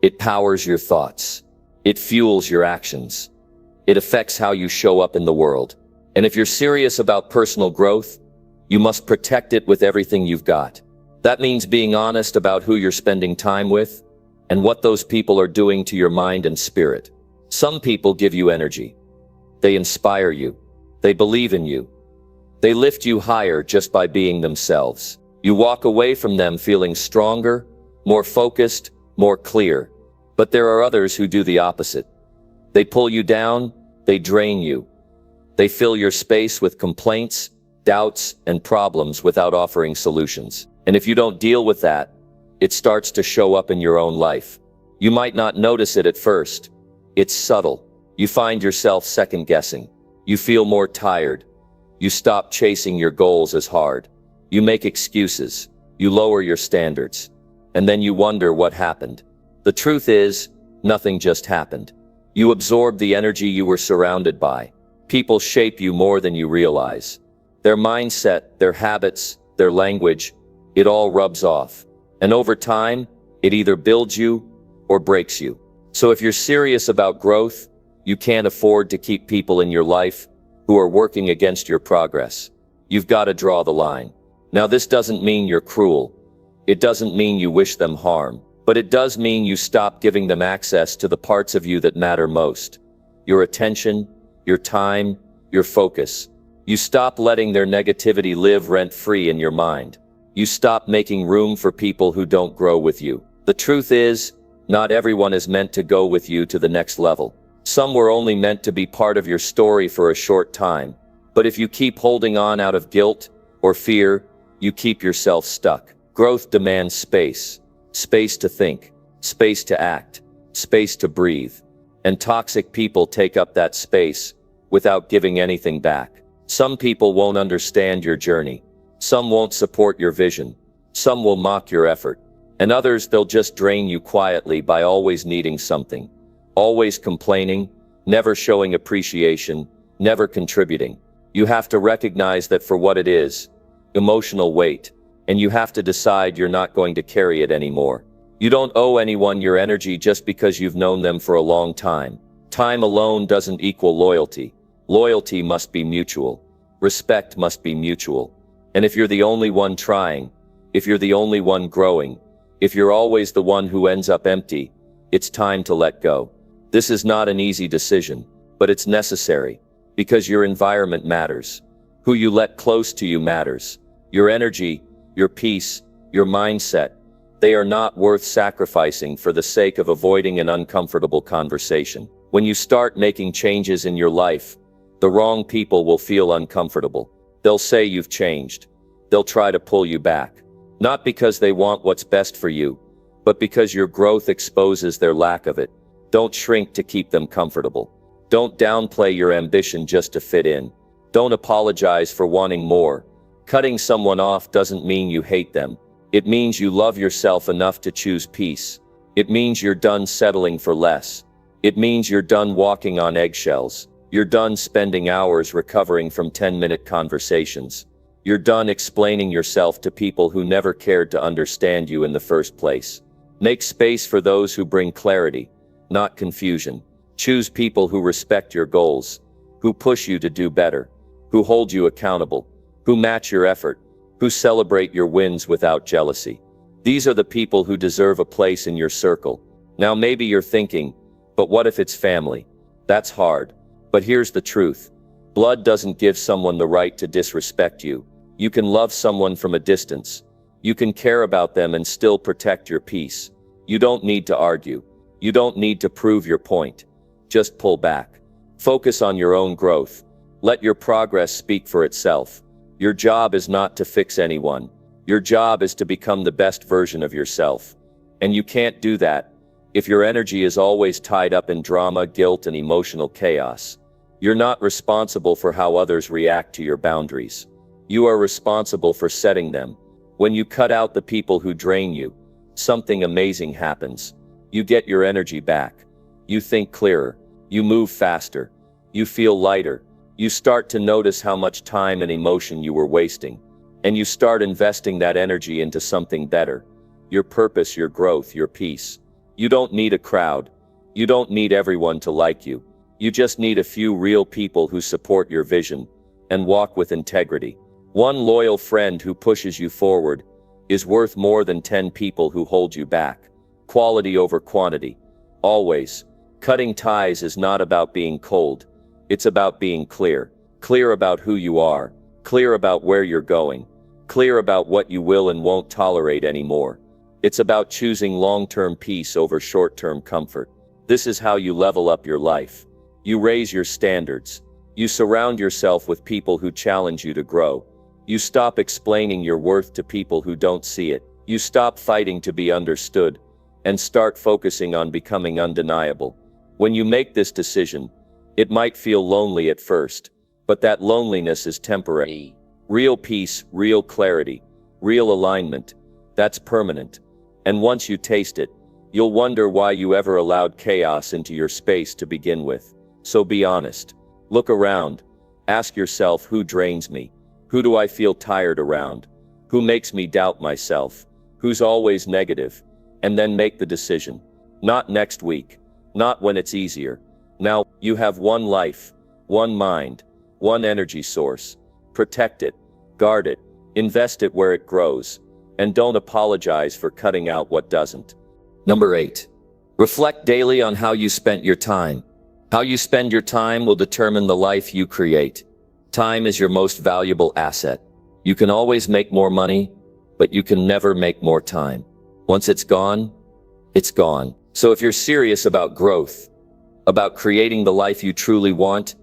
It powers your thoughts. It fuels your actions. It affects how you show up in the world. And if you're serious about personal growth, you must protect it with everything you've got. That means being honest about who you're spending time with and what those people are doing to your mind and spirit. Some people give you energy. They inspire you. They believe in you. They lift you higher just by being themselves. You walk away from them feeling stronger, more focused, more clear. But there are others who do the opposite. They pull you down, they drain you. They fill your space with complaints, doubts, and problems without offering solutions. And if you don't deal with that, it starts to show up in your own life. You might not notice it at first. It's subtle. You find yourself second-guessing. You feel more tired. You stop chasing your goals as hard. You make excuses. You lower your standards. And then you wonder what happened. The truth is, nothing just happened. You absorb the energy you were surrounded by. People shape you more than you realize. Their mindset, their habits, their language, it all rubs off. And over time, it either builds you or breaks you. So if you're serious about growth, you can't afford to keep people in your life who are working against your progress. You've got to draw the line. Now, this doesn't mean you're cruel. It doesn't mean you wish them harm. But it does mean you stop giving them access to the parts of you that matter most. Your attention, your time, your focus. You stop letting their negativity live rent-free in your mind. You stop making room for people who don't grow with you. The truth is, not everyone is meant to go with you to the next level. Some were only meant to be part of your story for a short time. But if you keep holding on out of guilt or fear, you keep yourself stuck. Growth demands space. Space to think. Space to act. Space to breathe. And toxic people take up that space without giving anything back. Some people won't understand your journey. Some won't support your vision. Some will mock your effort. And others, they'll just drain you quietly by always needing something. Always complaining, never showing appreciation, never contributing. You have to recognize that for what it is, emotional weight, and you have to decide you're not going to carry it anymore. You don't owe anyone your energy just because you've known them for a long time. Time alone doesn't equal loyalty. Loyalty must be mutual. Respect must be mutual. And if you're the only one trying, if you're the only one growing, if you're always the one who ends up empty, it's time to let go. This is not an easy decision, but it's necessary, because your environment matters. Who you let close to you matters. Your energy, your peace, your mindset, they are not worth sacrificing for the sake of avoiding an uncomfortable conversation. When you start making changes in your life, the wrong people will feel uncomfortable. They'll say you've changed. They'll try to pull you back. Not because they want what's best for you, but because your growth exposes their lack of it. Don't shrink to keep them comfortable. Don't downplay your ambition just to fit in. Don't apologize for wanting more. Cutting someone off doesn't mean you hate them. It means you love yourself enough to choose peace. It means you're done settling for less. It means you're done walking on eggshells. You're done spending hours recovering from 10-minute conversations. You're done explaining yourself to people who never cared to understand you in the first place. Make space for those who bring clarity, not confusion. Choose people who respect your goals, who push you to do better, who hold you accountable, who match your effort, who celebrate your wins without jealousy. These are the people who deserve a place in your circle. Now maybe you're thinking, but what if it's family? That's hard. But here's the truth. Blood doesn't give someone the right to disrespect you. You can love someone from a distance. You can care about them and still protect your peace. You don't need to argue. You don't need to prove your point. Just pull back. Focus on your own growth. Let your progress speak for itself. Your job is not to fix anyone. Your job is to become the best version of yourself. And you can't do that if your energy is always tied up in drama, guilt, and emotional chaos. You're not responsible for how others react to your boundaries. You are responsible for setting them. When you cut out the people who drain you, something amazing happens. You get your energy back. You think clearer. You move faster. You feel lighter. You start to notice how much time and emotion you were wasting. And you start investing that energy into something better. Your purpose, your growth, your peace. You don't need a crowd. You don't need everyone to like you. You just need a few real people who support your vision and walk with integrity. One loyal friend who pushes you forward is worth more than 10 people who hold you back. Quality over quantity. Always. Cutting ties is not about being cold. It's about being clear. Clear about who you are. Clear about where you're going. Clear about what you will and won't tolerate anymore. It's about choosing long-term peace over short-term comfort. This is how you level up your life. You raise your standards. You surround yourself with people who challenge you to grow. You stop explaining your worth to people who don't see it. You stop fighting to be understood and start focusing on becoming undeniable. When you make this decision, it might feel lonely at first, but that loneliness is temporary. Real peace, real clarity, real alignment, that's permanent. And once you taste it, you'll wonder why you ever allowed chaos into your space to begin with. So be honest. Look around. Ask yourself, who drains me? Who do I feel tired around? Who makes me doubt myself? Who's always negative? And then make the decision. Not next week. Not when it's easier. Now, you have one life, one mind, one energy source. Protect it. Guard it. Invest it where it grows. And don't apologize for cutting out what doesn't. Number 8. Reflect daily on how you spent your time. How you spend your time will determine the life you create. Time is your most valuable asset. You can always make more money, but you can never make more time. Once it's gone, it's gone. So if you're serious about growth, about creating the life you truly want,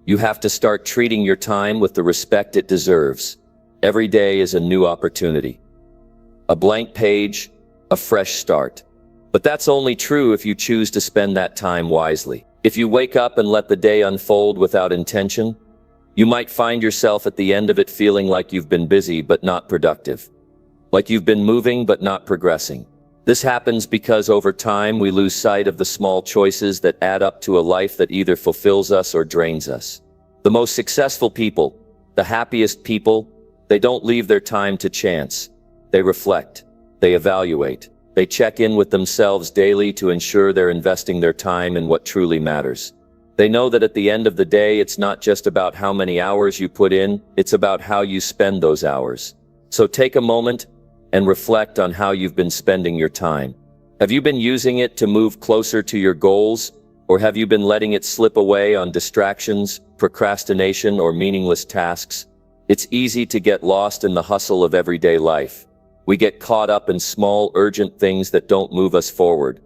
you have to start treating your time with the respect it deserves. Every day is a new opportunity. A blank page, a fresh start. But that's only true if you choose to spend that time wisely. If you wake up and let the day unfold without intention, you might find yourself at the end of it feeling like you've been busy but not productive. Like you've been moving but not progressing. This happens because over time we lose sight of the small choices that add up to a life that either fulfills us or drains us. The most successful people, the happiest people, they don't leave their time to chance. They reflect. They evaluate. They check in with themselves daily to ensure they're investing their time in what truly matters. They know that at the end of the day, it's not just about how many hours you put in, it's about how you spend those hours. So take a moment and reflect on how you've been spending your time. Have you been using it to move closer to your goals, or have you been letting it slip away on distractions, procrastination, or meaningless tasks? It's easy to get lost in the hustle of everyday life. We get caught up in small, urgent things that don't move us forward.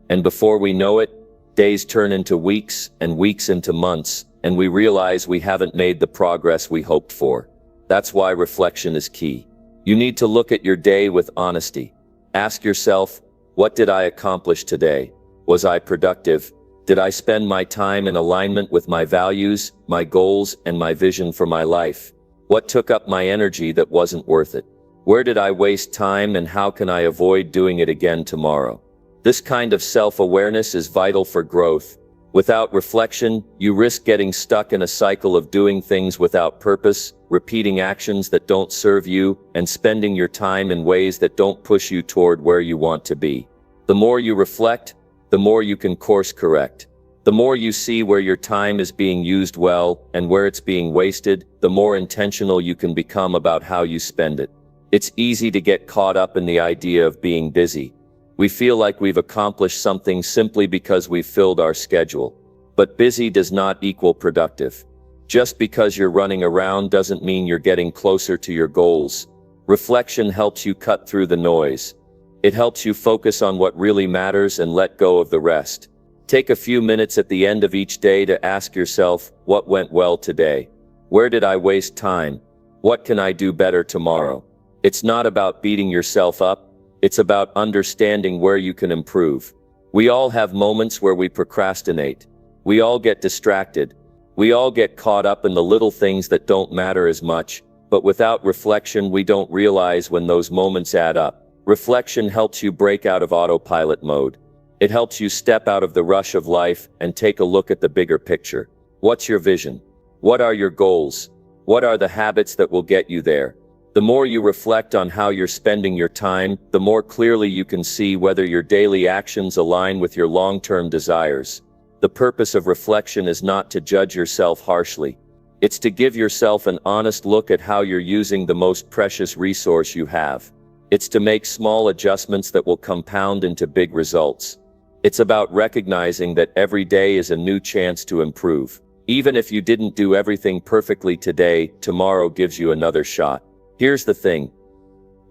And before we know it, days turn into weeks and weeks into months, and we realize we haven't made the progress we hoped for. That's why reflection is key. You need to look at your day with honesty. Ask yourself, what did I accomplish today? Was I productive? Did I spend my time in alignment with my values, my goals, and my vision for my life? What took up my energy that wasn't worth it? Where did I waste time, and how can I avoid doing it again tomorrow? This kind of self-awareness is vital for growth. Without reflection, you risk getting stuck in a cycle of doing things without purpose, repeating actions that don't serve you, and spending your time in ways that don't push you toward where you want to be. The more you reflect, the more you can course correct. The more you see where your time is being used well and where it's being wasted, the more intentional you can become about how you spend it. It's easy to get caught up in the idea of being busy. We feel like we've accomplished something simply because we've filled our schedule. But busy does not equal productive. Just because you're running around doesn't mean you're getting closer to your goals. Reflection helps you cut through the noise. It helps you focus on what really matters and let go of the rest. Take a few minutes at the end of each day to ask yourself, what went well today? Where did I waste time? What can I do better tomorrow? It's not about beating yourself up. It's about understanding where you can improve. We all have moments where we procrastinate. We all get distracted. We all get caught up in the little things that don't matter as much, but without reflection, we don't realize when those moments add up. Reflection helps you break out of autopilot mode. It helps you step out of the rush of life and take a look at the bigger picture. What's your vision? What are your goals? What are the habits that will get you there? The more you reflect on how you're spending your time, the more clearly you can see whether your daily actions align with your long-term desires. The purpose of reflection is not to judge yourself harshly. It's to give yourself an honest look at how you're using the most precious resource you have. It's to make small adjustments that will compound into big results. It's about recognizing that every day is a new chance to improve. Even if you didn't do everything perfectly today, tomorrow gives you another shot. Here's the thing.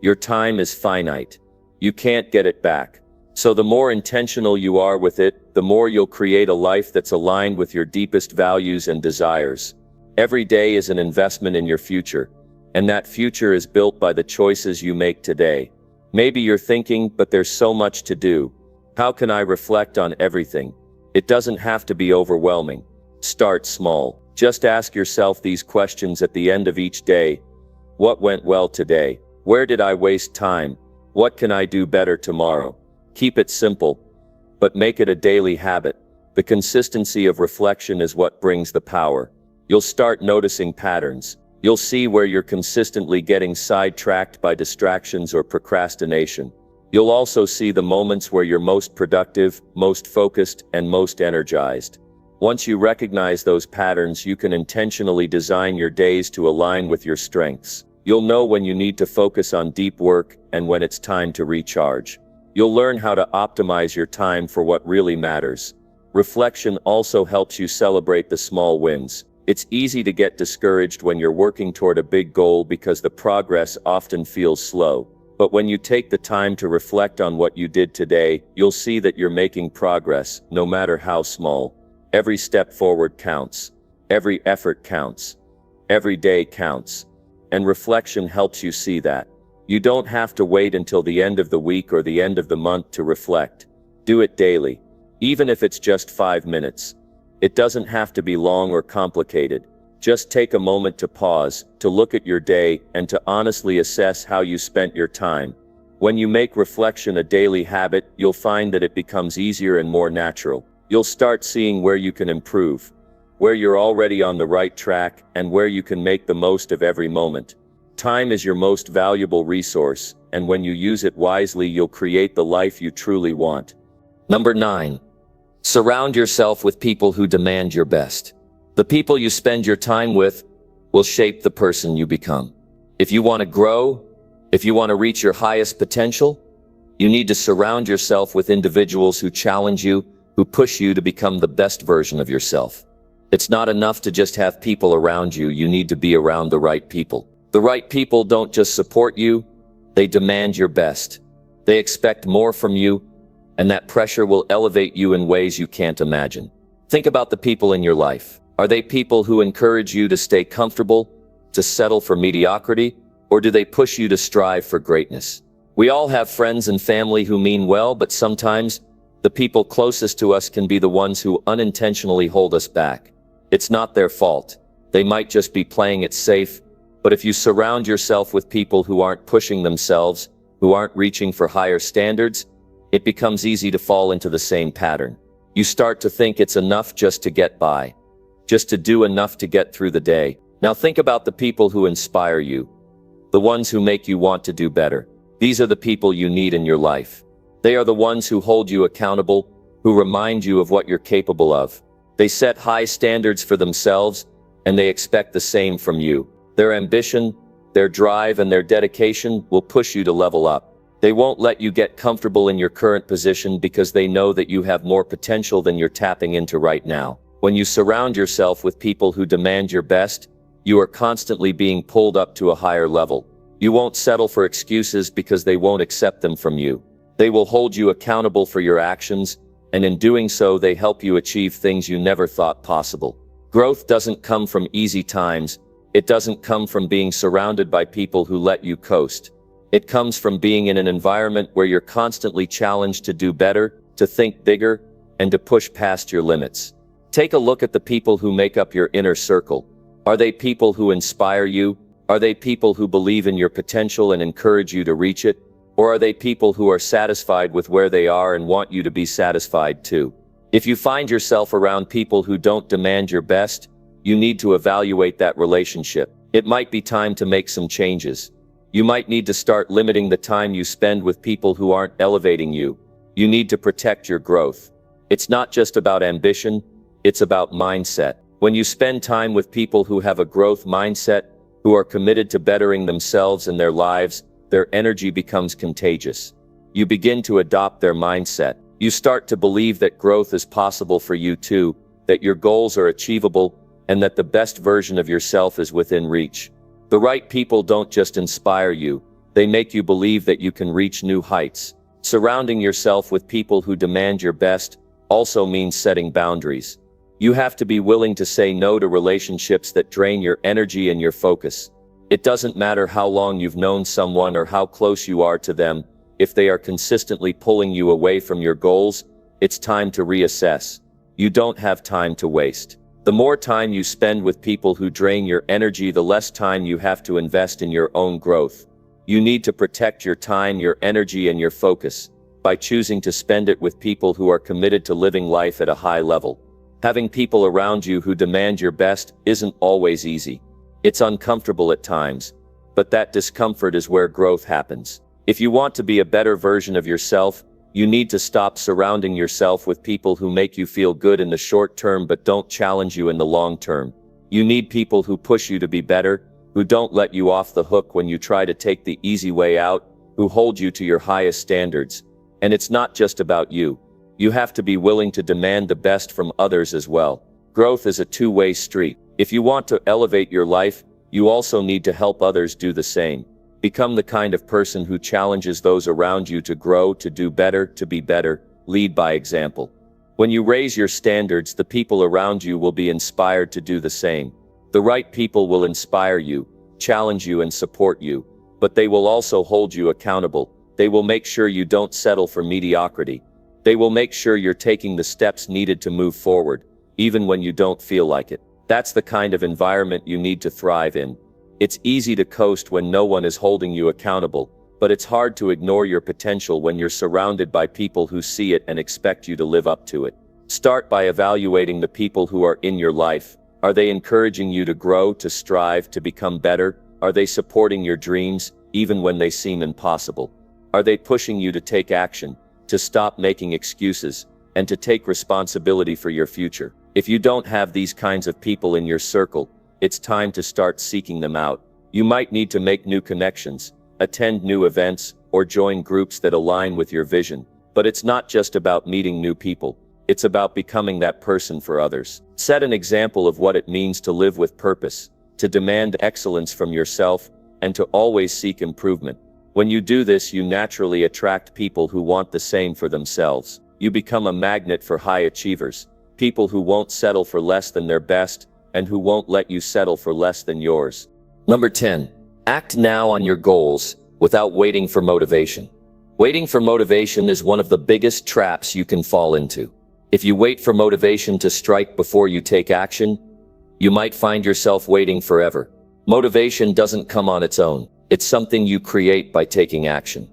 Your time is finite. You can't get it back. So the more intentional you are with it, the more you'll create a life that's aligned with your deepest values and desires. Every day is an investment in your future, and that future is built by the choices you make today. Maybe you're thinking, but there's so much to do. How can I reflect on everything? It doesn't have to be overwhelming. Start small. Just ask yourself these questions at the end of each day. What went well today? Where did I waste time? What can I do better tomorrow? Keep it simple, but make it a daily habit. The consistency of reflection is what brings the power. You'll start noticing patterns. You'll see where you're consistently getting sidetracked by distractions or procrastination. You'll also see the moments where you're most productive, most focused, and most energized. Once you recognize those patterns, you can intentionally design your days to align with your strengths. You'll know when you need to focus on deep work and when it's time to recharge. You'll learn how to optimize your time for what really matters. Reflection also helps you celebrate the small wins. It's easy to get discouraged when you're working toward a big goal because the progress often feels slow. But when you take the time to reflect on what you did today, you'll see that you're making progress, no matter how small. Every step forward counts. Every effort counts. Every day counts. And reflection helps you see that. You don't have to wait until the end of the week or the end of the month to reflect. Do it daily. Even if it's just 5 minutes. It doesn't have to be long or complicated. Just take a moment to pause, to look at your day, and to honestly assess how you spent your time. When you make reflection a daily habit, you'll find that it becomes easier and more natural. You'll start seeing where you can improve, where you're already on the right track, and where you can make the most of every moment. Time is your most valuable resource, and when you use it wisely, you'll create the life you truly want. Number 9. Surround yourself with people who demand your best. The people you spend your time with will shape the person you become. If you want to grow, if you want to reach your highest potential, you need to surround yourself with individuals who challenge you, who push you to become the best version of yourself. It's not enough to just have people around you. You need to be around the right people. The right people don't just support you, they demand your best. They expect more from you, and that pressure will elevate you in ways you can't imagine. Think about the people in your life. Are they people who encourage you to stay comfortable, to settle for mediocrity, or do they push you to strive for greatness? We all have friends and family who mean well, but sometimes the people closest to us can be the ones who unintentionally hold us back. It's not their fault. They might just be playing it safe, but if you surround yourself with people who aren't pushing themselves, who aren't reaching for higher standards, it becomes easy to fall into the same pattern. You start to think it's enough just to get by, just to do enough to get through the day. Now think about the people who inspire you, the ones who make you want to do better. These are the people you need in your life. They are the ones who hold you accountable, who remind you of what you're capable of. They set high standards for themselves, and they expect the same from you. Their ambition, their drive, and their dedication will push you to level up. They won't let you get comfortable in your current position because they know that you have more potential than you're tapping into right now. When you surround yourself with people who demand your best, you are constantly being pulled up to a higher level. You won't settle for excuses because they won't accept them from you. They will hold you accountable for your actions, and in doing so, they help you achieve things you never thought possible. Growth doesn't come from easy times. It doesn't come from being surrounded by people who let you coast. It comes from being in an environment where you're constantly challenged to do better, to think bigger, and to push past your limits. Take a look at the people who make up your inner circle. Are they people who inspire you? Are they people who believe in your potential and encourage you to reach it? Or are they people who are satisfied with where they are and want you to be satisfied too? If you find yourself around people who don't demand your best, you need to evaluate that relationship. It might be time to make some changes. You might need to start limiting the time you spend with people who aren't elevating you. You need to protect your growth. It's not just about ambition, it's about mindset. When you spend time with people who have a growth mindset, who are committed to bettering themselves and their lives, their energy becomes contagious. You begin to adopt their mindset. You start to believe that growth is possible for you too, that your goals are achievable, and that the best version of yourself is within reach. The right people don't just inspire you, they make you believe that you can reach new heights. Surrounding yourself with people who demand your best also means setting boundaries. You have to be willing to say no to relationships that drain your energy and your focus. It doesn't matter how long you've known someone or how close you are to them, if they are consistently pulling you away from your goals, it's time to reassess. You don't have time to waste. The more time you spend with people who drain your energy, the less time you have to invest in your own growth. You need to protect your time, your energy, and your focus by choosing to spend it with people who are committed to living life at a high level. Having people around you who demand your best isn't always easy. It's uncomfortable at times, but that discomfort is where growth happens. If you want to be a better version of yourself, you need to stop surrounding yourself with people who make you feel good in the short term but don't challenge you in the long term. You need people who push you to be better, who don't let you off the hook when you try to take the easy way out, who hold you to your highest standards. And it's not just about you. You have to be willing to demand the best from others as well. Growth is a two-way street. If you want to elevate your life, you also need to help others do the same. Become the kind of person who challenges those around you to grow, to do better, to be better. Lead by example. When you raise your standards, the people around you will be inspired to do the same. The right people will inspire you, challenge you, and support you, but they will also hold you accountable. They will make sure you don't settle for mediocrity. They will make sure you're taking the steps needed to move forward, even when you don't feel like it. That's the kind of environment you need to thrive in. It's easy to coast when no one is holding you accountable, but it's hard to ignore your potential when you're surrounded by people who see it and expect you to live up to it. Start by evaluating the people who are in your life. Are they encouraging you to grow, to strive, to become better? Are they supporting your dreams, even when they seem impossible? Are they pushing you to take action, to stop making excuses, and to take responsibility for your future? If you don't have these kinds of people in your circle, it's time to start seeking them out. You might need to make new connections, attend new events, or join groups that align with your vision. But it's not just about meeting new people. It's about becoming that person for others. Set an example of what it means to live with purpose, to demand excellence from yourself, and to always seek improvement. When you do this, you naturally attract people who want the same for themselves. You become a magnet for high achievers, people who won't settle for less than their best, and who won't let you settle for less than yours. Number 10. Act now on your goals without waiting for motivation. Waiting for motivation is one of the biggest traps you can fall into. If you wait for motivation to strike before you take action, you might find yourself waiting forever. Motivation doesn't come on its own. It's something you create by taking action,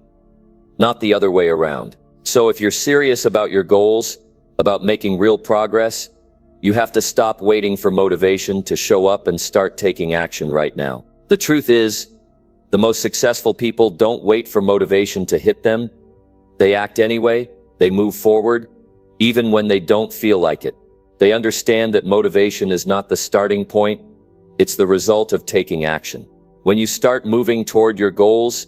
not the other way around. So if you're serious about your goals, about making real progress, you have to stop waiting for motivation to show up and start taking action right now. The truth is, the most successful people don't wait for motivation to hit them. They act anyway, they move forward. even when they don't feel like it. They understand that motivation is not the starting point, it's the result of taking action. When you start moving toward your goals,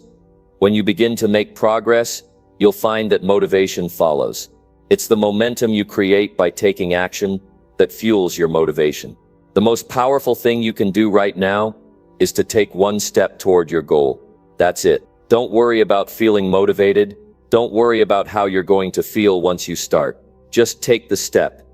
when you begin to make progress, you'll find that motivation follows. It's the momentum you create by taking action that fuels your motivation. The most powerful thing you can do right now is to take one step toward your goal. That's it. Don't worry about feeling motivated. Don't worry about how you're going to feel once you start. Just take the step.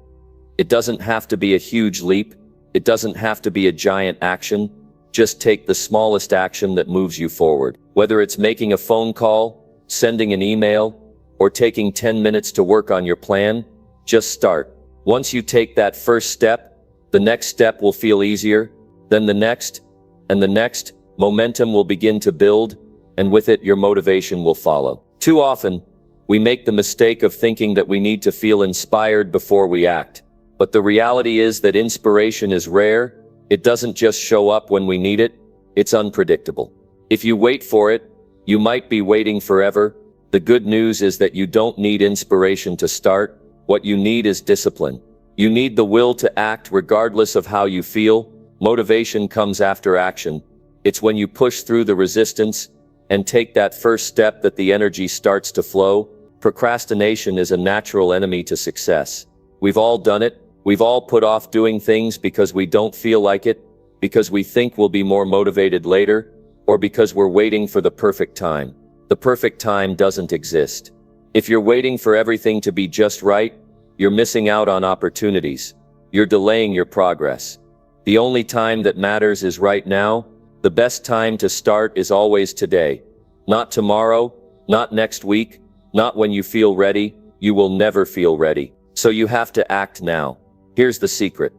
It doesn't have to be a huge leap. It doesn't have to be a giant action. Just take the smallest action that moves you forward. Whether it's making a phone call, sending an email, or taking 10 minutes to work on your plan, just start. Once you take that first step, the next step will feel easier, then the next, and the next. Momentum will begin to build, and with it your motivation will follow. Too often, we make the mistake of thinking that we need to feel inspired before we act. But the reality is that inspiration is rare. It doesn't just show up when we need it, it's unpredictable. If you wait for it, you might be waiting forever. The good news is that you don't need inspiration to start. What you need is discipline. You need the will to act regardless of how you feel. Motivation comes after action. It's when you push through the resistance and take that first step that the energy starts to flow. Procrastination is a natural enemy to success. We've all done it. We've all put off doing things because we don't feel like it, because we think we'll be more motivated later, or because we're waiting for the perfect time. The perfect time doesn't exist. If you're waiting for everything to be just right, you're missing out on opportunities. You're delaying your progress. The only time that matters is right now. The best time to start is always today. Not tomorrow, not next week, not when you feel ready. You will never feel ready. So you have to act now. Here's the secret.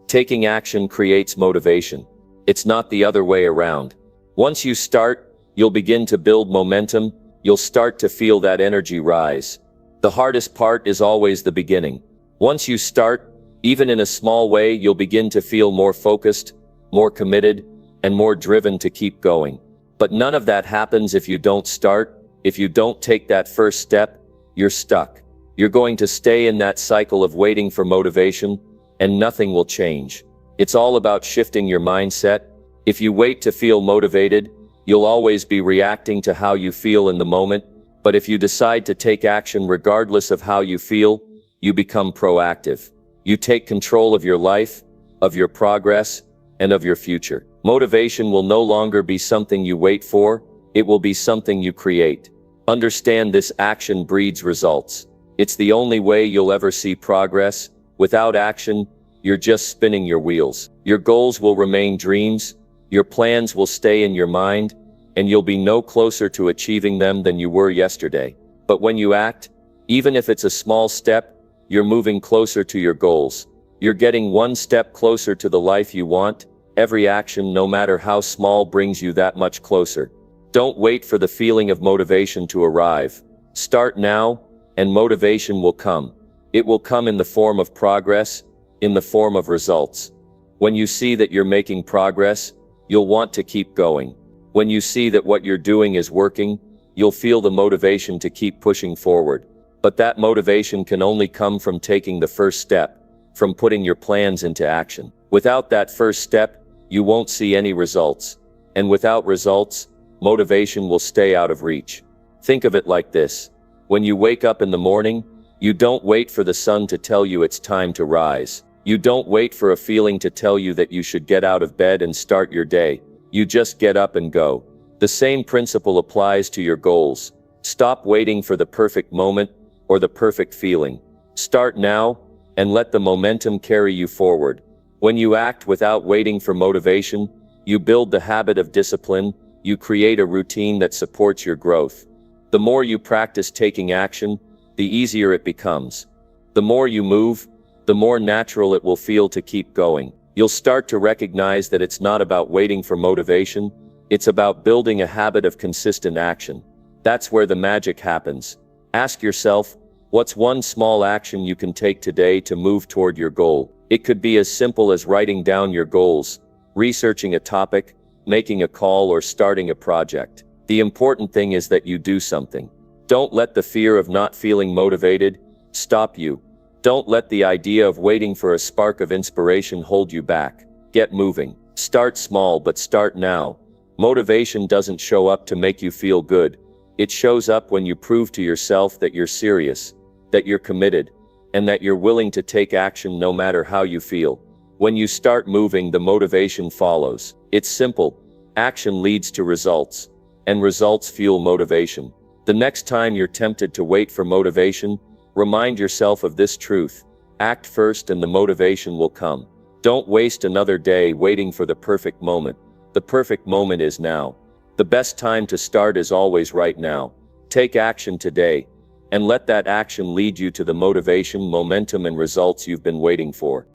Taking action creates motivation. It's not the other way around. Once you start, you'll begin to build momentum. You'll start to feel that energy rise. The hardest part is always the beginning. Once you start, even in a small way, you'll begin to feel more focused, more committed, and more driven to keep going. But none of that happens if you don't start. If you don't take that first step, you're stuck. You're going to stay in that cycle of waiting for motivation, and nothing will change. It's all about shifting your mindset. If you wait to feel motivated, you'll always be reacting to how you feel in the moment. But if you decide to take action regardless of how you feel, you become proactive. You take control of your life, of your progress, and of your future. Motivation will no longer be something you wait for, it will be something you create. Understand this: action breeds results. It's the only way you'll ever see progress. Without action, you're just spinning your wheels. Your goals will remain dreams, your plans will stay in your mind, and you'll be no closer to achieving them than you were yesterday. But when you act, even if it's a small step, you're moving closer to your goals. You're getting one step closer to the life you want. Every action, no matter how small, brings you that much closer. Don't wait for the feeling of motivation to arrive. Start now, and motivation will come. It will come in the form of progress, in the form of results. When you see that you're making progress, you'll want to keep going. When you see that what you're doing is working, you'll feel the motivation to keep pushing forward. But that motivation can only come from taking the first step, from putting your plans into action. Without that first step, you won't see any results. And without results, motivation will stay out of reach. Think of it like this. When you wake up in the morning, you don't wait for the sun to tell you it's time to rise. You don't wait for a feeling to tell you that you should get out of bed and start your day. You just get up and go. The same principle applies to your goals. Stop waiting for the perfect moment or the perfect feeling. Start now and let the momentum carry you forward. When you act without waiting for motivation, you build the habit of discipline. You create a routine that supports your growth. The more you practice taking action, the easier it becomes. The more you move, the more natural it will feel to keep going. You'll start to recognize that it's not about waiting for motivation, it's about building a habit of consistent action. That's where the magic happens. Ask yourself, what's one small action you can take today to move toward your goal? It could be as simple as writing down your goals, researching a topic, making a call, or starting a project. The important thing is that you do something. Don't let the fear of not feeling motivated stop you. Don't let the idea of waiting for a spark of inspiration hold you back. Get moving. Start small, but start now. Motivation doesn't show up to make you feel good. It shows up when you prove to yourself that you're serious, that you're committed, and that you're willing to take action no matter how you feel. When you start moving, the motivation follows. It's simple. Action leads to results, and results fuel motivation. The next time you're tempted to wait for motivation, remind yourself of this truth. Act first and the motivation will come. Don't waste another day waiting for the perfect moment. The perfect moment is now. The best time to start is always right now. Take action today, and let that action lead you to the motivation, momentum, and results you've been waiting for.